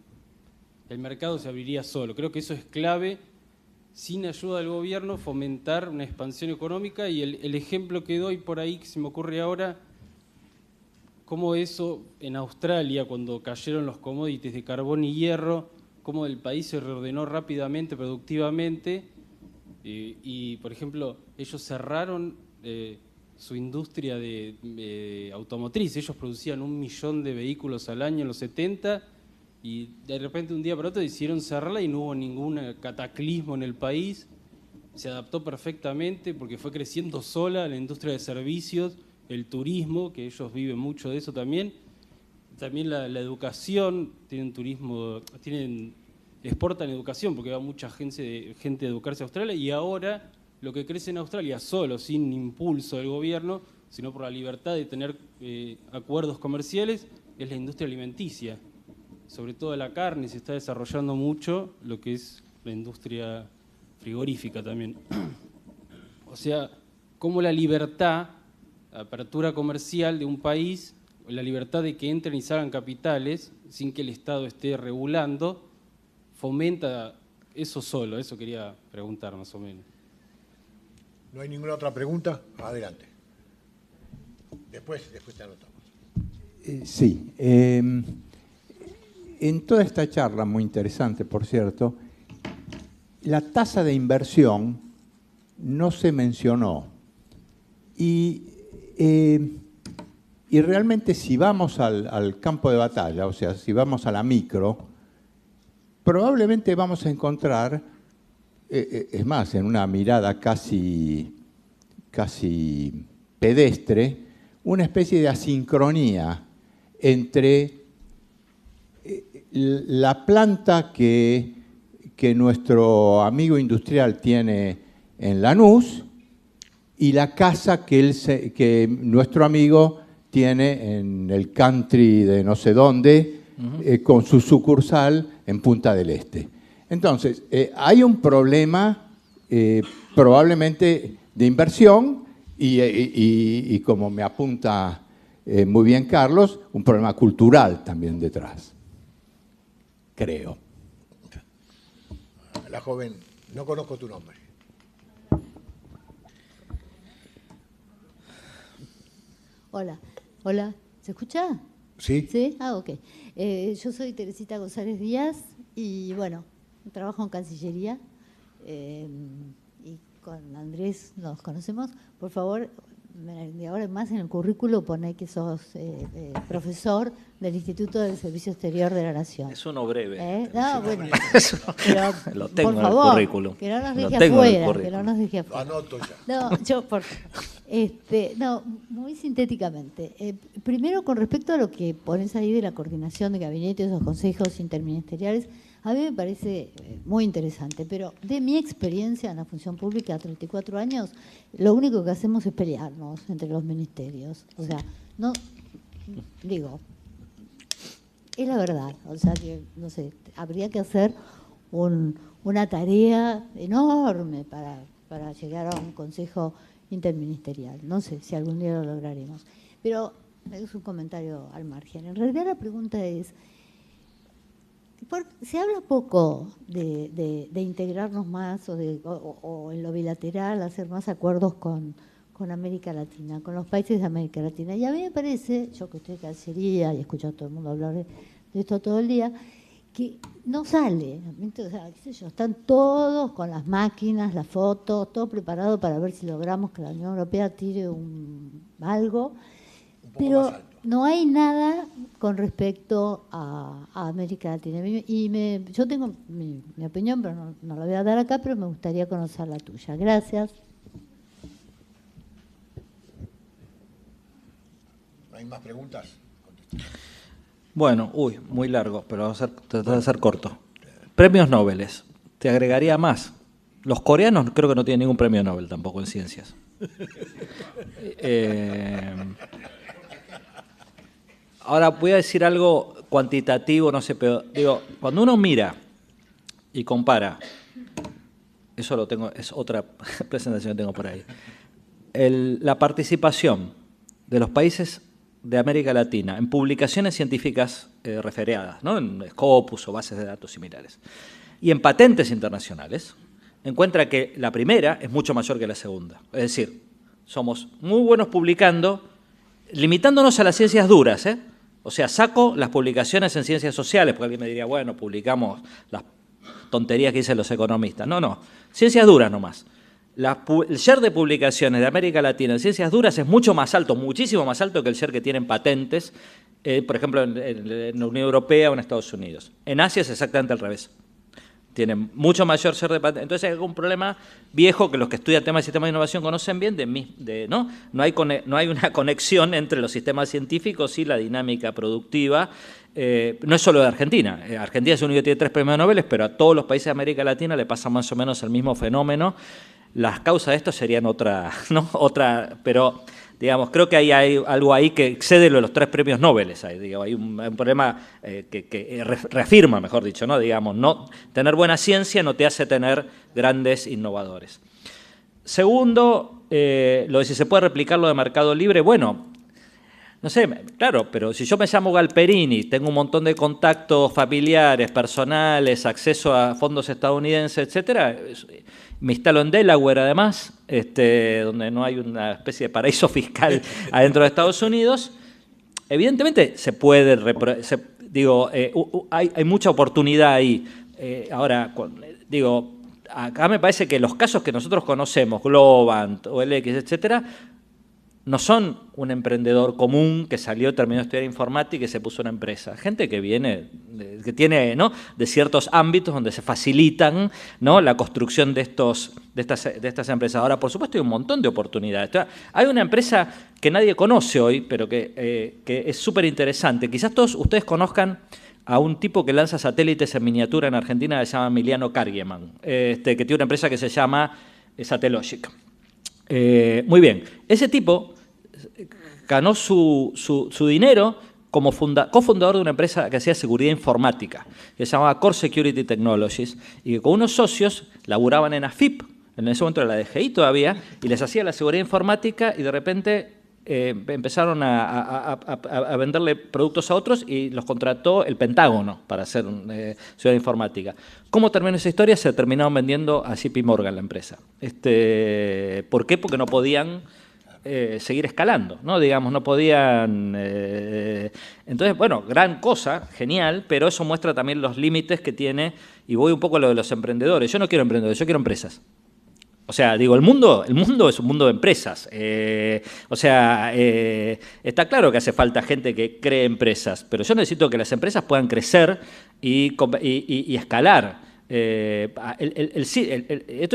[SPEAKER 8] el mercado se abriría solo. Creo que eso es clave, sin ayuda del gobierno, fomentar una expansión económica, y el ejemplo que doy por ahí, que se me ocurre ahora, cómo eso en Australia, cuando cayeron los commodities de carbón y hierro, cómo el país se reordenó rápidamente, productivamente, y por ejemplo, ellos cerraron su industria de automotriz. Ellos producían 1 millón de vehículos al año en los 70 Y de repente un día para otro decidieron cerrarla y no hubo ningún cataclismo en el país. Se adaptó perfectamente porque fue creciendo sola la industria de servicios, el turismo, que ellos viven mucho de eso también. También la educación, tienen turismo, exportan educación porque va mucha gente a educarse a Australia, y ahora lo que crece en Australia solo, sin impulso del gobierno, sino por la libertad de tener acuerdos comerciales, es la industria alimenticia. Sobre todo la carne, se está desarrollando mucho lo que es la industria frigorífica también. O sea, cómo la libertad, la apertura comercial de un país, la libertad de que entren y salgan capitales sin que el Estado esté regulando, fomenta eso solo. Eso quería preguntar más o menos.
[SPEAKER 3] ¿No hay ninguna otra pregunta? Adelante. Después te anotamos.
[SPEAKER 9] Sí. En toda esta charla, muy interesante, por cierto, la tasa de inversión no se mencionó. Y realmente si vamos al campo de batalla, o sea, si vamos a la micro, probablemente vamos a encontrar, es más, en una mirada casi pedestre, una especie de asincronía entre la planta que nuestro amigo industrial tiene en Lanús y la casa que nuestro amigo tiene en el country de no sé dónde, con su sucursal en Punta del Este. Entonces, hay un problema probablemente de inversión y como me apunta muy bien Carlos, un problema cultural también detrás, creo.
[SPEAKER 3] La joven, no conozco tu nombre.
[SPEAKER 10] Hola, ¿se escucha?
[SPEAKER 3] ¿Sí?
[SPEAKER 10] ¿Sí? Ah, ok. Yo soy Teresita González Díaz y, bueno, trabajo en Cancillería y con Andrés nos conocemos. Por favor, de ahora en más en el currículo pone que sos profesor del Instituto del Servicio Exterior de la Nación.
[SPEAKER 1] Es uno breve.
[SPEAKER 10] No, bueno,
[SPEAKER 1] pero, lo tengo
[SPEAKER 10] por
[SPEAKER 1] en el
[SPEAKER 10] favor,
[SPEAKER 1] currículum.
[SPEAKER 10] que no nos deje
[SPEAKER 1] Lo tengo en el
[SPEAKER 10] afuera, que
[SPEAKER 1] currículum.
[SPEAKER 10] no nos deje afuera.
[SPEAKER 3] Lo anoto ya.
[SPEAKER 10] No, no, muy sintéticamente. Primero, con respecto a lo que pones ahí de la coordinación de gabinetes, esos consejos interministeriales, a mí me parece muy interesante, pero de mi experiencia en la función pública, 34 años, lo único que hacemos es pelearnos entre los ministerios. O sea, no, digo, es la verdad. O sea, que, no sé, habría que hacer una tarea enorme para llegar a un consejo interministerial. No sé si algún día lo lograremos. Pero es un comentario al margen. En realidad la pregunta es, se habla poco de integrarnos más o en lo bilateral, hacer más acuerdos con América Latina, con los países de América Latina. Y a mí me parece, yo que estoy en Cancillería y escucho a todo el mundo hablar de esto todo el día, que no sale. O sea, qué sé yo, están todos con las máquinas, las fotos, todo preparado para ver si logramos que la Unión Europea tire algo. Pero no hay nada con respecto a América Latina. Yo tengo mi opinión, pero no la voy a dar acá, pero me gustaría conocer la tuya. Gracias.
[SPEAKER 3] ¿No hay más preguntas?
[SPEAKER 1] Bueno, muy largo, pero vamos a tratar de ser corto. Premios Nobel. Te agregaría más. Los coreanos creo que no tienen ningún premio Nobel tampoco en ciencias. Ahora voy a decir algo cuantitativo, no sé, pero digo, cuando uno mira y compara, eso lo tengo, es otra presentación que tengo por ahí, la participación de los países de América Latina en publicaciones científicas referiadas, ¿no? En Scopus o bases de datos similares, y en patentes internacionales, encuentra que la primera es mucho mayor que la segunda. Es decir, somos muy buenos publicando, limitándonos a las ciencias duras, O sea, saco las publicaciones en ciencias sociales, porque alguien me diría, bueno, publicamos las tonterías que dicen los economistas. No, ciencias duras nomás. El share de publicaciones de América Latina en ciencias duras es mucho más alto, muchísimo más alto que el share que tienen patentes, por ejemplo, en la Unión Europea o en Estados Unidos. En Asia es exactamente al revés. Tienen mucho mayor ser de patente. Entonces hay un problema viejo que los que estudian temas de sistemas de innovación conocen bien, ¿no? No hay una conexión entre los sistemas científicos y la dinámica productiva. No es solo de Argentina. Argentina es el único que tiene 3 premios Nobel, pero a todos los países de América Latina le pasa más o menos el mismo fenómeno. Las causas de esto serían otra, ¿no? Pero digamos, creo que hay algo ahí que excede lo de los 3 premios Nobel. Hay un problema que reafirma, mejor dicho, ¿no? Digamos, no tener buena ciencia no te hace tener grandes innovadores. Segundo, lo de si se puede replicar lo de mercado libre, bueno, no sé, claro, pero si yo me llamo Galperini, tengo un montón de contactos familiares, personales, acceso a fondos estadounidenses, etcétera, me instalo en Delaware además, donde no hay una especie de paraíso fiscal adentro de Estados Unidos, evidentemente se puede, hay mucha oportunidad ahí. Ahora, digo, acá me parece que los casos que nosotros conocemos, Globant, OLX, etcétera, no son un emprendedor común que salió, terminó de estudiar informática y se puso una empresa. Gente que viene, que tiene, ¿no?, de ciertos ámbitos donde se facilitan, ¿no?, la construcción de estas empresas. Ahora, por supuesto, hay un montón de oportunidades. Hay una empresa que nadie conoce hoy, pero que es súper interesante. Quizás todos ustedes conozcan a un tipo que lanza satélites en miniatura en Argentina, que se llama Emiliano Kargieman, que tiene una empresa que se llama Satellogic. Muy bien. Ese tipo ganó su dinero como cofundador de una empresa que hacía seguridad informática, que se llamaba Core Security Technologies, y que con unos socios laburaban en AFIP, en ese momento era la DGI todavía, y les hacía la seguridad informática y de repente empezaron a venderle productos a otros y los contrató el Pentágono para hacer seguridad informática. ¿Cómo terminó esa historia? Se terminaron vendiendo a JP Morgan la empresa. ¿Por qué? Porque no podían seguir escalando, ¿no? Digamos, no podían... Entonces, bueno, gran cosa, genial, pero eso muestra también los límites que tiene, y voy un poco a lo de los emprendedores. Yo no quiero emprendedores, yo quiero empresas. O sea, digo, el mundo es un mundo de empresas. Está claro que hace falta gente que cree empresas, pero yo necesito que las empresas puedan crecer y escalar. Esto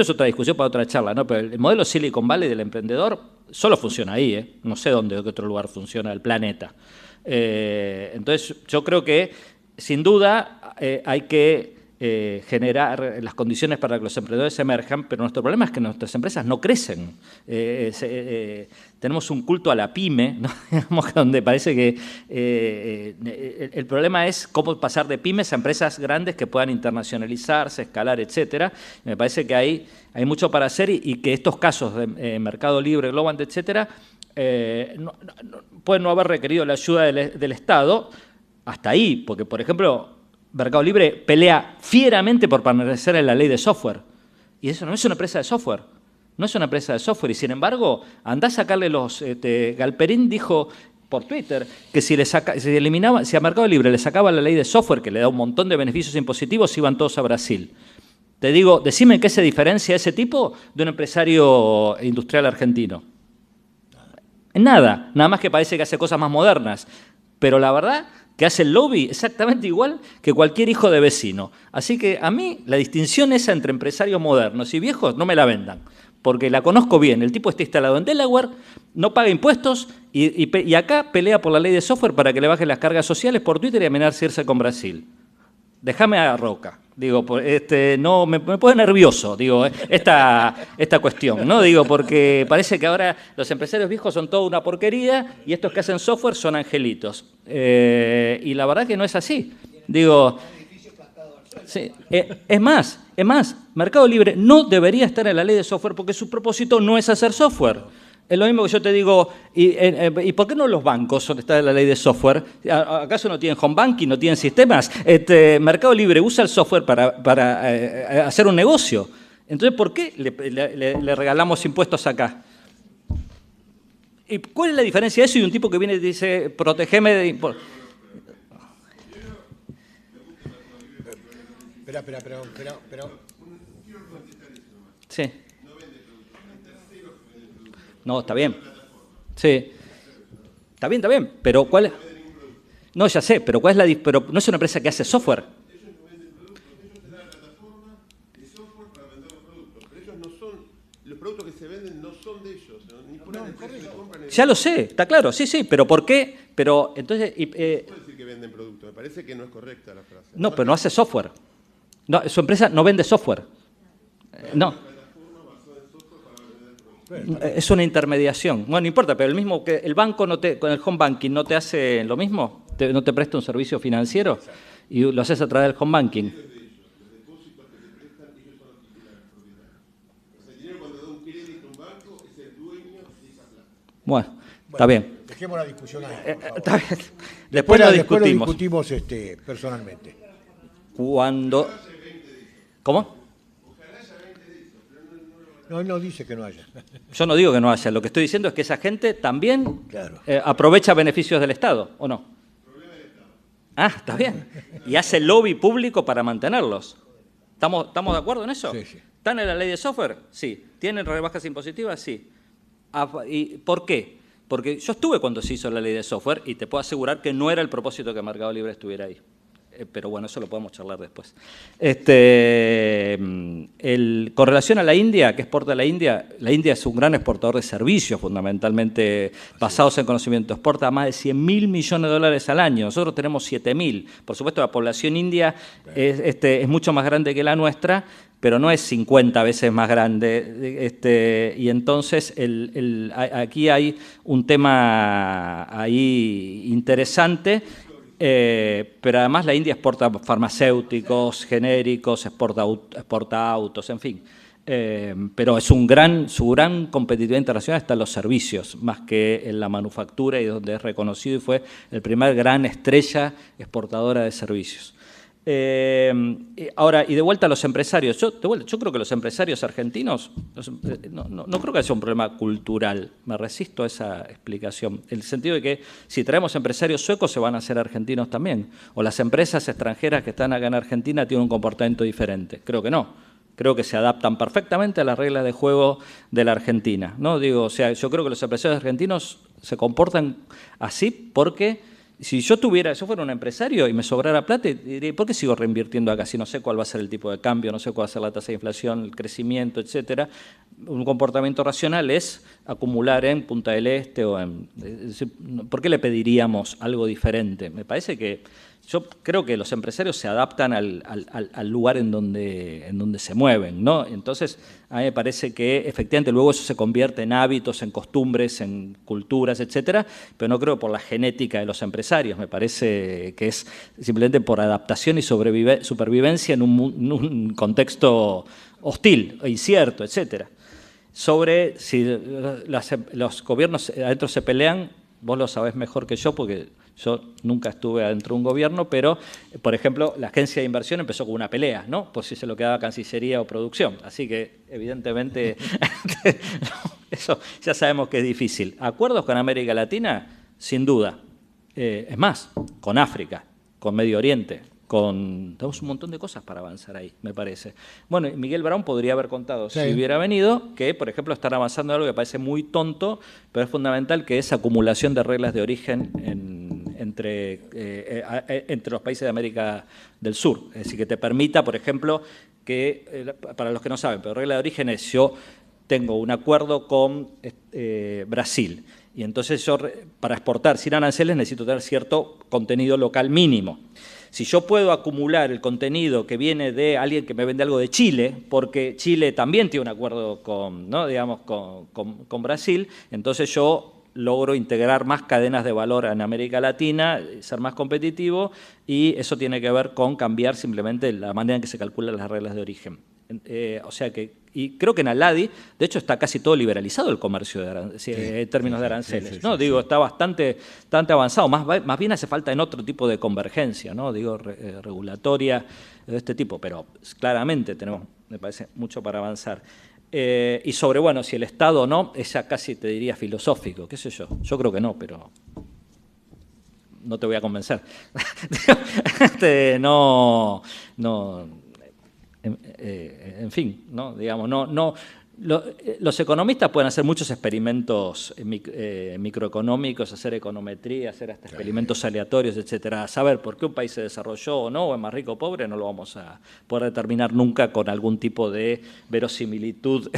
[SPEAKER 1] es otra discusión para otra charla, ¿no? Pero el modelo Silicon Valley del emprendedor solo funciona ahí, no sé dónde, de qué otro lugar funciona el planeta. Entonces, yo creo que, sin duda, hay que generar las condiciones para que los emprendedores emerjan, pero nuestro problema es que nuestras empresas no crecen. Tenemos un culto a la pyme, ¿no? Digamos, donde parece que el problema es cómo pasar de pymes a empresas grandes que puedan internacionalizarse, escalar, etcétera. Me parece que hay mucho para hacer y que estos casos de Mercado Libre, Globant, etcétera, pueden no haber requerido la ayuda del Estado hasta ahí, porque, por ejemplo, Mercado Libre pelea fieramente por permanecer en la ley de software. Y eso no es una empresa de software. No es una empresa de software. Y sin embargo, andá a sacarle los... Galperín dijo por Twitter que si a Mercado Libre le sacaba la ley de software, que le da un montón de beneficios impositivos, iban todos a Brasil. Te digo, decime en qué se diferencia ese tipo de un empresario industrial argentino. En nada. Nada más que parece que hace cosas más modernas. Pero la verdad... que hace el lobby exactamente igual que cualquier hijo de vecino. Así que a mí la distinción esa entre empresarios modernos y viejos no me la vendan, porque la conozco bien. El tipo está instalado en Delaware, no paga impuestos y acá pelea por la ley de software para que le bajen las cargas sociales por Twitter y amenazarse irse con Brasil. Déjame a Roca. Digo, no, me pone nervioso, digo, esta cuestión, ¿no? Digo, porque parece que ahora los empresarios viejos son toda una porquería y estos que hacen software son angelitos. Y la verdad que no es así. Digo, sí, es más, Mercado Libre no debería estar en la ley de software porque su propósito no es hacer software. Es lo mismo que yo te digo, ¿y por qué no los bancos está en la ley de software? ¿Acaso no tienen home banking, no tienen sistemas? Mercado Libre usa el software para hacer un negocio. Entonces, ¿por qué le regalamos impuestos acá? ¿Y cuál es la diferencia de eso y un tipo que viene y dice, protégeme de impuestos?
[SPEAKER 3] Pero.
[SPEAKER 1] Sí. No, está bien. Sí. Está bien, pero ¿cuál es? No, ya sé, pero ¿cuál es pero no es una empresa que hace software.
[SPEAKER 4] Ellos no venden productos, ellos te dan la plataforma de software para vender los productos, pero ellos no son, los productos que se venden no son de ellos, ¿no? Ni ponen el precio, ni compran el...
[SPEAKER 1] Ya lo sé, está claro, sí, pero ¿por qué? Pero entonces...
[SPEAKER 4] No puede decir que venden productos, me parece que no es correcta la frase.
[SPEAKER 1] No, pero no hace software. No, su empresa no vende software. No. Es una intermediación. Bueno, no importa, pero el mismo que el banco con el home banking no te hace lo mismo, no te presta un servicio financiero y lo haces a través del home banking. Bueno, está bien.
[SPEAKER 3] Dejemos la discusión ahí.
[SPEAKER 1] Está bien. Después lo discutimos.
[SPEAKER 3] Después lo discutimos personalmente.
[SPEAKER 1] Cuando... ¿Cómo?
[SPEAKER 3] No, no dice que no haya.
[SPEAKER 1] Yo no digo que no haya, lo que estoy diciendo es que esa gente también
[SPEAKER 3] Claro.
[SPEAKER 1] aprovecha beneficios del Estado, ¿o no? Ah, está bien. Y hace lobby público para mantenerlos. ¿Estamos de acuerdo en eso?
[SPEAKER 3] Sí, sí.
[SPEAKER 1] ¿Están en la ley de software? Sí. ¿Tienen rebajas impositivas? Sí. ¿Y por qué? Porque yo estuve cuando se hizo la ley de software y te puedo asegurar que no era el propósito que Mercado Libre estuviera ahí. Pero bueno, eso lo podemos charlar después. Con relación a la India, ¿qué exporta la India es un gran exportador de servicios, fundamentalmente basados en conocimiento. Exporta más de 100.000 millones de dólares al año. Nosotros tenemos 7.000. Por supuesto, la población india es mucho más grande que la nuestra, pero no es 50 veces más grande. Y entonces aquí hay un tema ahí interesante. Pero además la India exporta farmacéuticos, genéricos, exporta autos, en fin. Pero es su gran competitividad internacional está en los servicios, más que en la manufactura, y donde es reconocido y fue el primer gran estrella exportadora de servicios. Ahora, y de vuelta a los empresarios. Yo creo que los empresarios argentinos, no creo que sea un problema cultural, me resisto a esa explicación. En el sentido de que si traemos empresarios suecos se van a hacer argentinos también, o las empresas extranjeras que están acá en Argentina tienen un comportamiento diferente. Creo que no. Creo que se adaptan perfectamente a las reglas de juego de la Argentina, ¿no? Digo, o sea, yo creo que los empresarios argentinos se comportan así porque... Si yo fuera un empresario y me sobrara plata, diría, ¿por qué sigo reinvirtiendo acá si no sé cuál va a ser el tipo de cambio, no sé cuál va a ser la tasa de inflación, el crecimiento, etcétera? Un comportamiento racional es acumular en Punta del Este o en... ¿Por qué le pediríamos algo diferente? Me parece que... Yo creo que los empresarios se adaptan al lugar en donde se mueven, ¿no? Entonces, a mí me parece que efectivamente luego eso se convierte en hábitos, en costumbres, en culturas, etcétera, pero no creo por la genética de los empresarios. Me parece que es simplemente por adaptación y supervivencia en un contexto hostil, incierto, etcétera. Sobre si los gobiernos adentro se pelean, vos lo sabés mejor que yo porque yo nunca estuve adentro de un gobierno, pero, por ejemplo, la agencia de inversión empezó con una pelea, ¿no? Por si se lo quedaba Cancillería o producción. Así que, evidentemente, eso ya sabemos que es difícil. ¿Acuerdos con América Latina? Sin duda. Es más, con África, con Medio Oriente, tenemos un montón de cosas para avanzar ahí, me parece. Bueno, Miguel Brown podría haber contado, si hubiera venido, que, por ejemplo, están avanzando en algo que parece muy tonto, pero es fundamental, que es acumulación de reglas de origen entre los países de América del Sur. Es decir, que te permita, por ejemplo, que, para los que no saben, pero regla de origen es, yo tengo un acuerdo con Brasil, y entonces yo, para exportar sin aranceles, necesito tener cierto contenido local mínimo. Si yo puedo acumular el contenido que viene de alguien que me vende algo de Chile, porque Chile también tiene un acuerdo con Brasil, entonces yo logro integrar más cadenas de valor en América Latina, ser más competitivo, y eso tiene que ver con cambiar simplemente la manera en que se calculan las reglas de origen. O sea que, y creo que en Aladi, de hecho, está casi todo liberalizado el comercio en términos de aranceles, ¿no? Digo, está bastante avanzado, más bien hace falta en otro tipo de convergencia, ¿no? Digo, regulatoria de este tipo, pero claramente tenemos, me parece, mucho para avanzar. Y sobre, bueno, si el Estado o no, es ya casi te diría filosófico, qué sé yo. Yo creo que no, pero no te voy a convencer. En fin, ¿no? Digamos, Los economistas pueden hacer muchos experimentos microeconómicos, hacer econometría, hacer hasta experimentos aleatorios, etcétera. Saber por qué un país se desarrolló o no, o es más rico o pobre, no lo vamos a poder determinar nunca con algún tipo de verosimilitud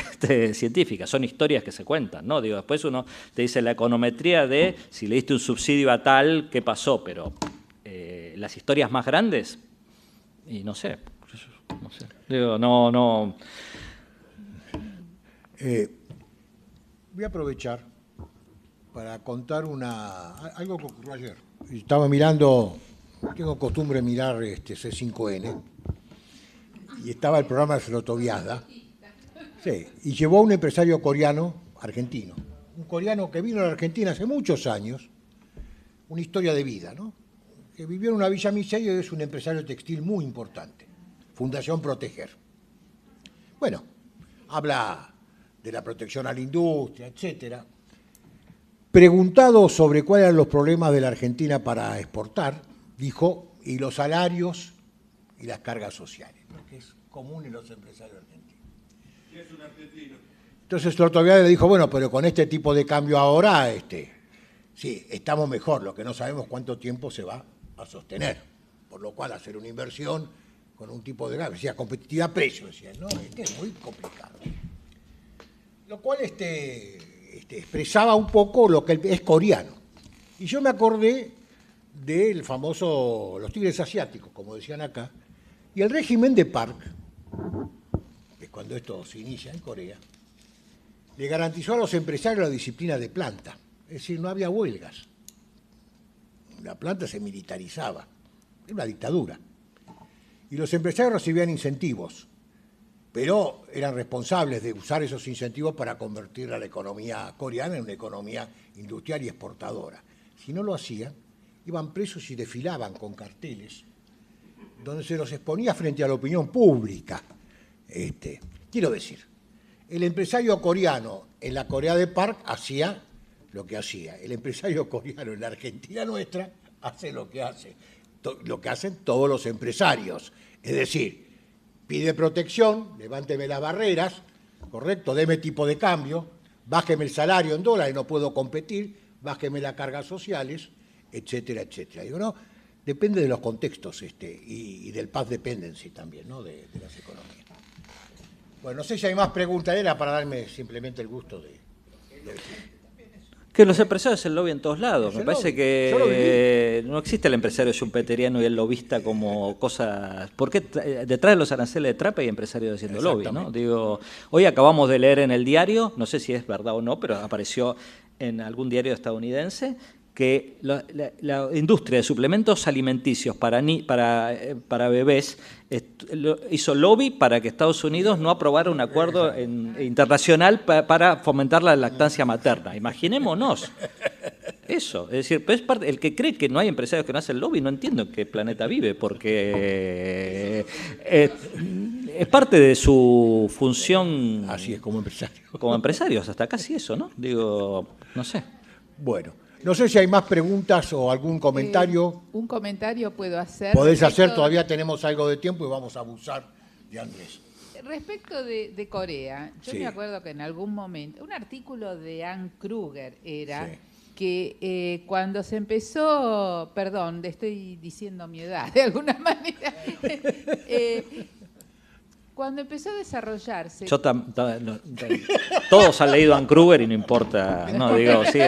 [SPEAKER 1] científica. Son historias que se cuentan, ¿no? Digo, después uno te dice la econometría de si le diste un subsidio a tal, ¿qué pasó? Pero las historias más grandes, y no sé. Digo, no.
[SPEAKER 3] Voy a aprovechar para contar algo que ocurrió ayer. Estaba mirando, tengo costumbre de mirar C5N, y estaba el programa de Slotoviazda, sí, y llevó a un empresario coreano, argentino, un coreano que vino a la Argentina hace muchos años, una historia de vida, ¿no? Que vivió en una Villa Miseria y es un empresario textil muy importante, Fundación Proteger. Bueno, habla de la protección a la industria, etcétera. Preguntado sobre cuáles eran los problemas de la Argentina para exportar, dijo, y los salarios y las cargas sociales, lo que es común en los empresarios argentinos.
[SPEAKER 4] ¿Qué es un argentino?
[SPEAKER 3] Entonces todavía le dijo, bueno, pero con este tipo de cambio ahora, sí, estamos mejor, lo que no sabemos cuánto tiempo se va a sostener, por lo cual hacer una inversión con un tipo de cambio, decía, competitividad precio, decía, no, es muy complicado. Lo cual expresaba un poco lo que es coreano. Y yo me acordé del famoso, los tigres asiáticos, como decían acá, y el régimen de Park, que es cuando esto se inicia en Corea, le garantizó a los empresarios la disciplina de planta. Es decir, no había huelgas. La planta se militarizaba. Era una dictadura. Y los empresarios recibían incentivos, pero eran responsables de usar esos incentivos para convertir a la economía coreana en una economía industrial y exportadora. Si no lo hacían, iban presos y desfilaban con carteles donde se los exponía frente a la opinión pública. Quiero decir, el empresario coreano en la Corea de Park hacía lo que hacía. El empresario coreano en la Argentina nuestra hace lo que hace. Lo que hacen todos los empresarios. Es decir, pide protección, levánteme las barreras, correcto, deme tipo de cambio, bájeme el salario en dólares, no puedo competir, bájeme las cargas sociales, etcétera, etcétera. Digo, no, depende de los contextos y del path dependency también, ¿no? de las economías. Bueno, no sé si hay más preguntas, era para darme simplemente el gusto de
[SPEAKER 1] Que los empresarios es el lobby en todos lados.
[SPEAKER 3] Es
[SPEAKER 1] Me
[SPEAKER 3] el
[SPEAKER 1] parece
[SPEAKER 3] lobby.
[SPEAKER 1] que no existe el empresario schumpeteriano y el lobista como cosas... ¿Por qué detrás de los aranceles de Trump hay empresarios haciendo lobby, ¿no? Digo, hoy acabamos de leer en el diario, no sé si es verdad o no, pero apareció en algún diario estadounidense, que la industria de suplementos alimenticios para bebés hizo lobby para que Estados Unidos no aprobara un acuerdo internacional para fomentar la lactancia materna. Imaginémonos eso. Es decir, pues el que cree que no hay empresarios que no hacen lobby no entiendo en qué planeta vive, porque es parte de su función.
[SPEAKER 3] Así es, como empresario.
[SPEAKER 1] Como empresarios, hasta casi eso, ¿no? Digo, no sé.
[SPEAKER 3] Bueno. No sé si hay más preguntas o algún comentario.
[SPEAKER 11] Un comentario puedo hacer.
[SPEAKER 3] Podés hacer, todavía tenemos algo de tiempo y vamos a abusar de Andrés.
[SPEAKER 11] Respecto de Corea, yo
[SPEAKER 3] Sí.
[SPEAKER 11] me acuerdo que en algún momento, un artículo de Ann Kruger era
[SPEAKER 3] Sí.
[SPEAKER 11] que cuando se empezó, perdón, estoy diciendo mi edad de alguna manera, cuando empezó a desarrollarse...
[SPEAKER 1] Todos han leído a Ann Kruger y no importa, no digo, sí.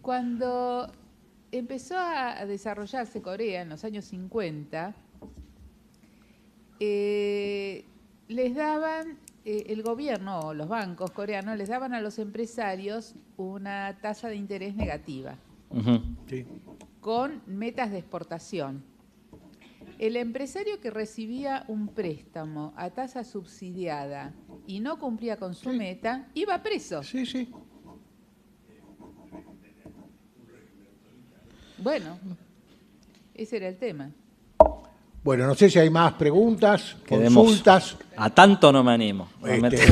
[SPEAKER 11] Cuando empezó a desarrollarse Corea en los años 50, les daban, el gobierno o los bancos coreanos les daban a los empresarios una tasa de interés negativa,
[SPEAKER 3] Sí.
[SPEAKER 11] con metas de exportación. El empresario que recibía un préstamo a tasa subsidiada y no cumplía con su meta, iba preso.
[SPEAKER 3] Sí, sí.
[SPEAKER 11] Bueno, ese era el tema.
[SPEAKER 3] Bueno, no sé si hay más preguntas,
[SPEAKER 1] Quedemos-
[SPEAKER 3] consultas.
[SPEAKER 1] A tanto no me animo.
[SPEAKER 3] Este,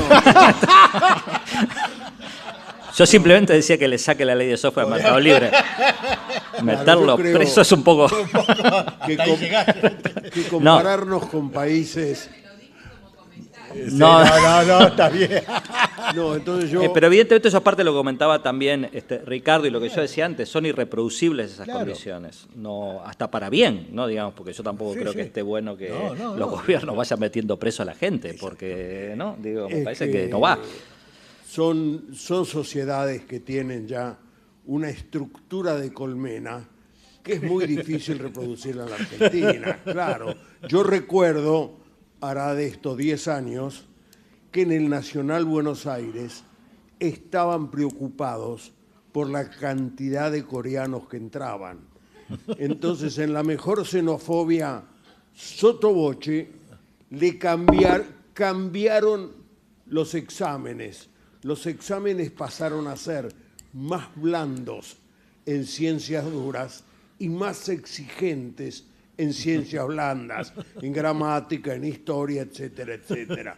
[SPEAKER 1] Yo simplemente decía que le saque la ley de software a Mercado Libre. Meterlo
[SPEAKER 7] yo creo-
[SPEAKER 1] preso es un poco...
[SPEAKER 7] que compararnos con países
[SPEAKER 1] No,
[SPEAKER 3] no, está bien.
[SPEAKER 7] No, entonces yo...
[SPEAKER 1] pero evidentemente eso aparte lo comentaba también Ricardo y lo que yo decía antes, son irreproducibles esas condiciones, no, hasta para bien, no digamos, porque yo tampoco creo que esté bueno que los gobiernos vayan metiendo preso a la gente, porque no, digo, me parece que no va.
[SPEAKER 7] Son sociedades que tienen ya una estructura de colmena que es muy difícil reproducirla en la Argentina, claro. Yo recuerdo, hará de estos 10 años, que en el Nacional Buenos Aires estaban preocupados por la cantidad de coreanos que entraban. Entonces, en la mejor xenofobia sottovoce, le cambiaron los exámenes. Los exámenes pasaron a ser más blandos en ciencias duras y más exigentes en ciencias blandas, en gramática, en historia, etcétera, etcétera.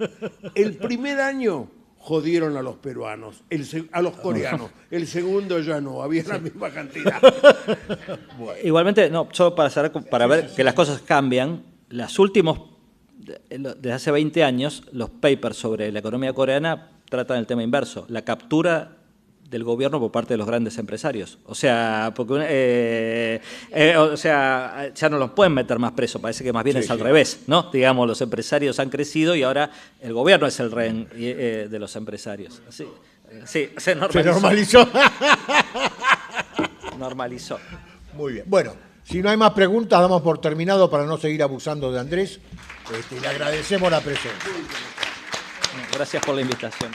[SPEAKER 7] El primer año jodieron a los peruanos, a los coreanos. El segundo ya no, había la misma cantidad.
[SPEAKER 1] Bueno. Igualmente, no, solo para ver que las cosas cambian, los últimos, desde hace 20 años, los papers sobre la economía coreana tratan el tema inverso, la captura del gobierno por parte de los grandes empresarios. O sea, porque ya no los pueden meter más presos, parece que más bien es al revés, ¿no? Digamos, los empresarios han crecido y ahora el gobierno es el rehén de los empresarios. Sí, se normalizó. Normalizó.
[SPEAKER 3] Muy bien. Bueno, si no hay más preguntas, damos por terminado para no seguir abusando de Andrés. Le agradecemos la presencia.
[SPEAKER 1] Gracias por la invitación.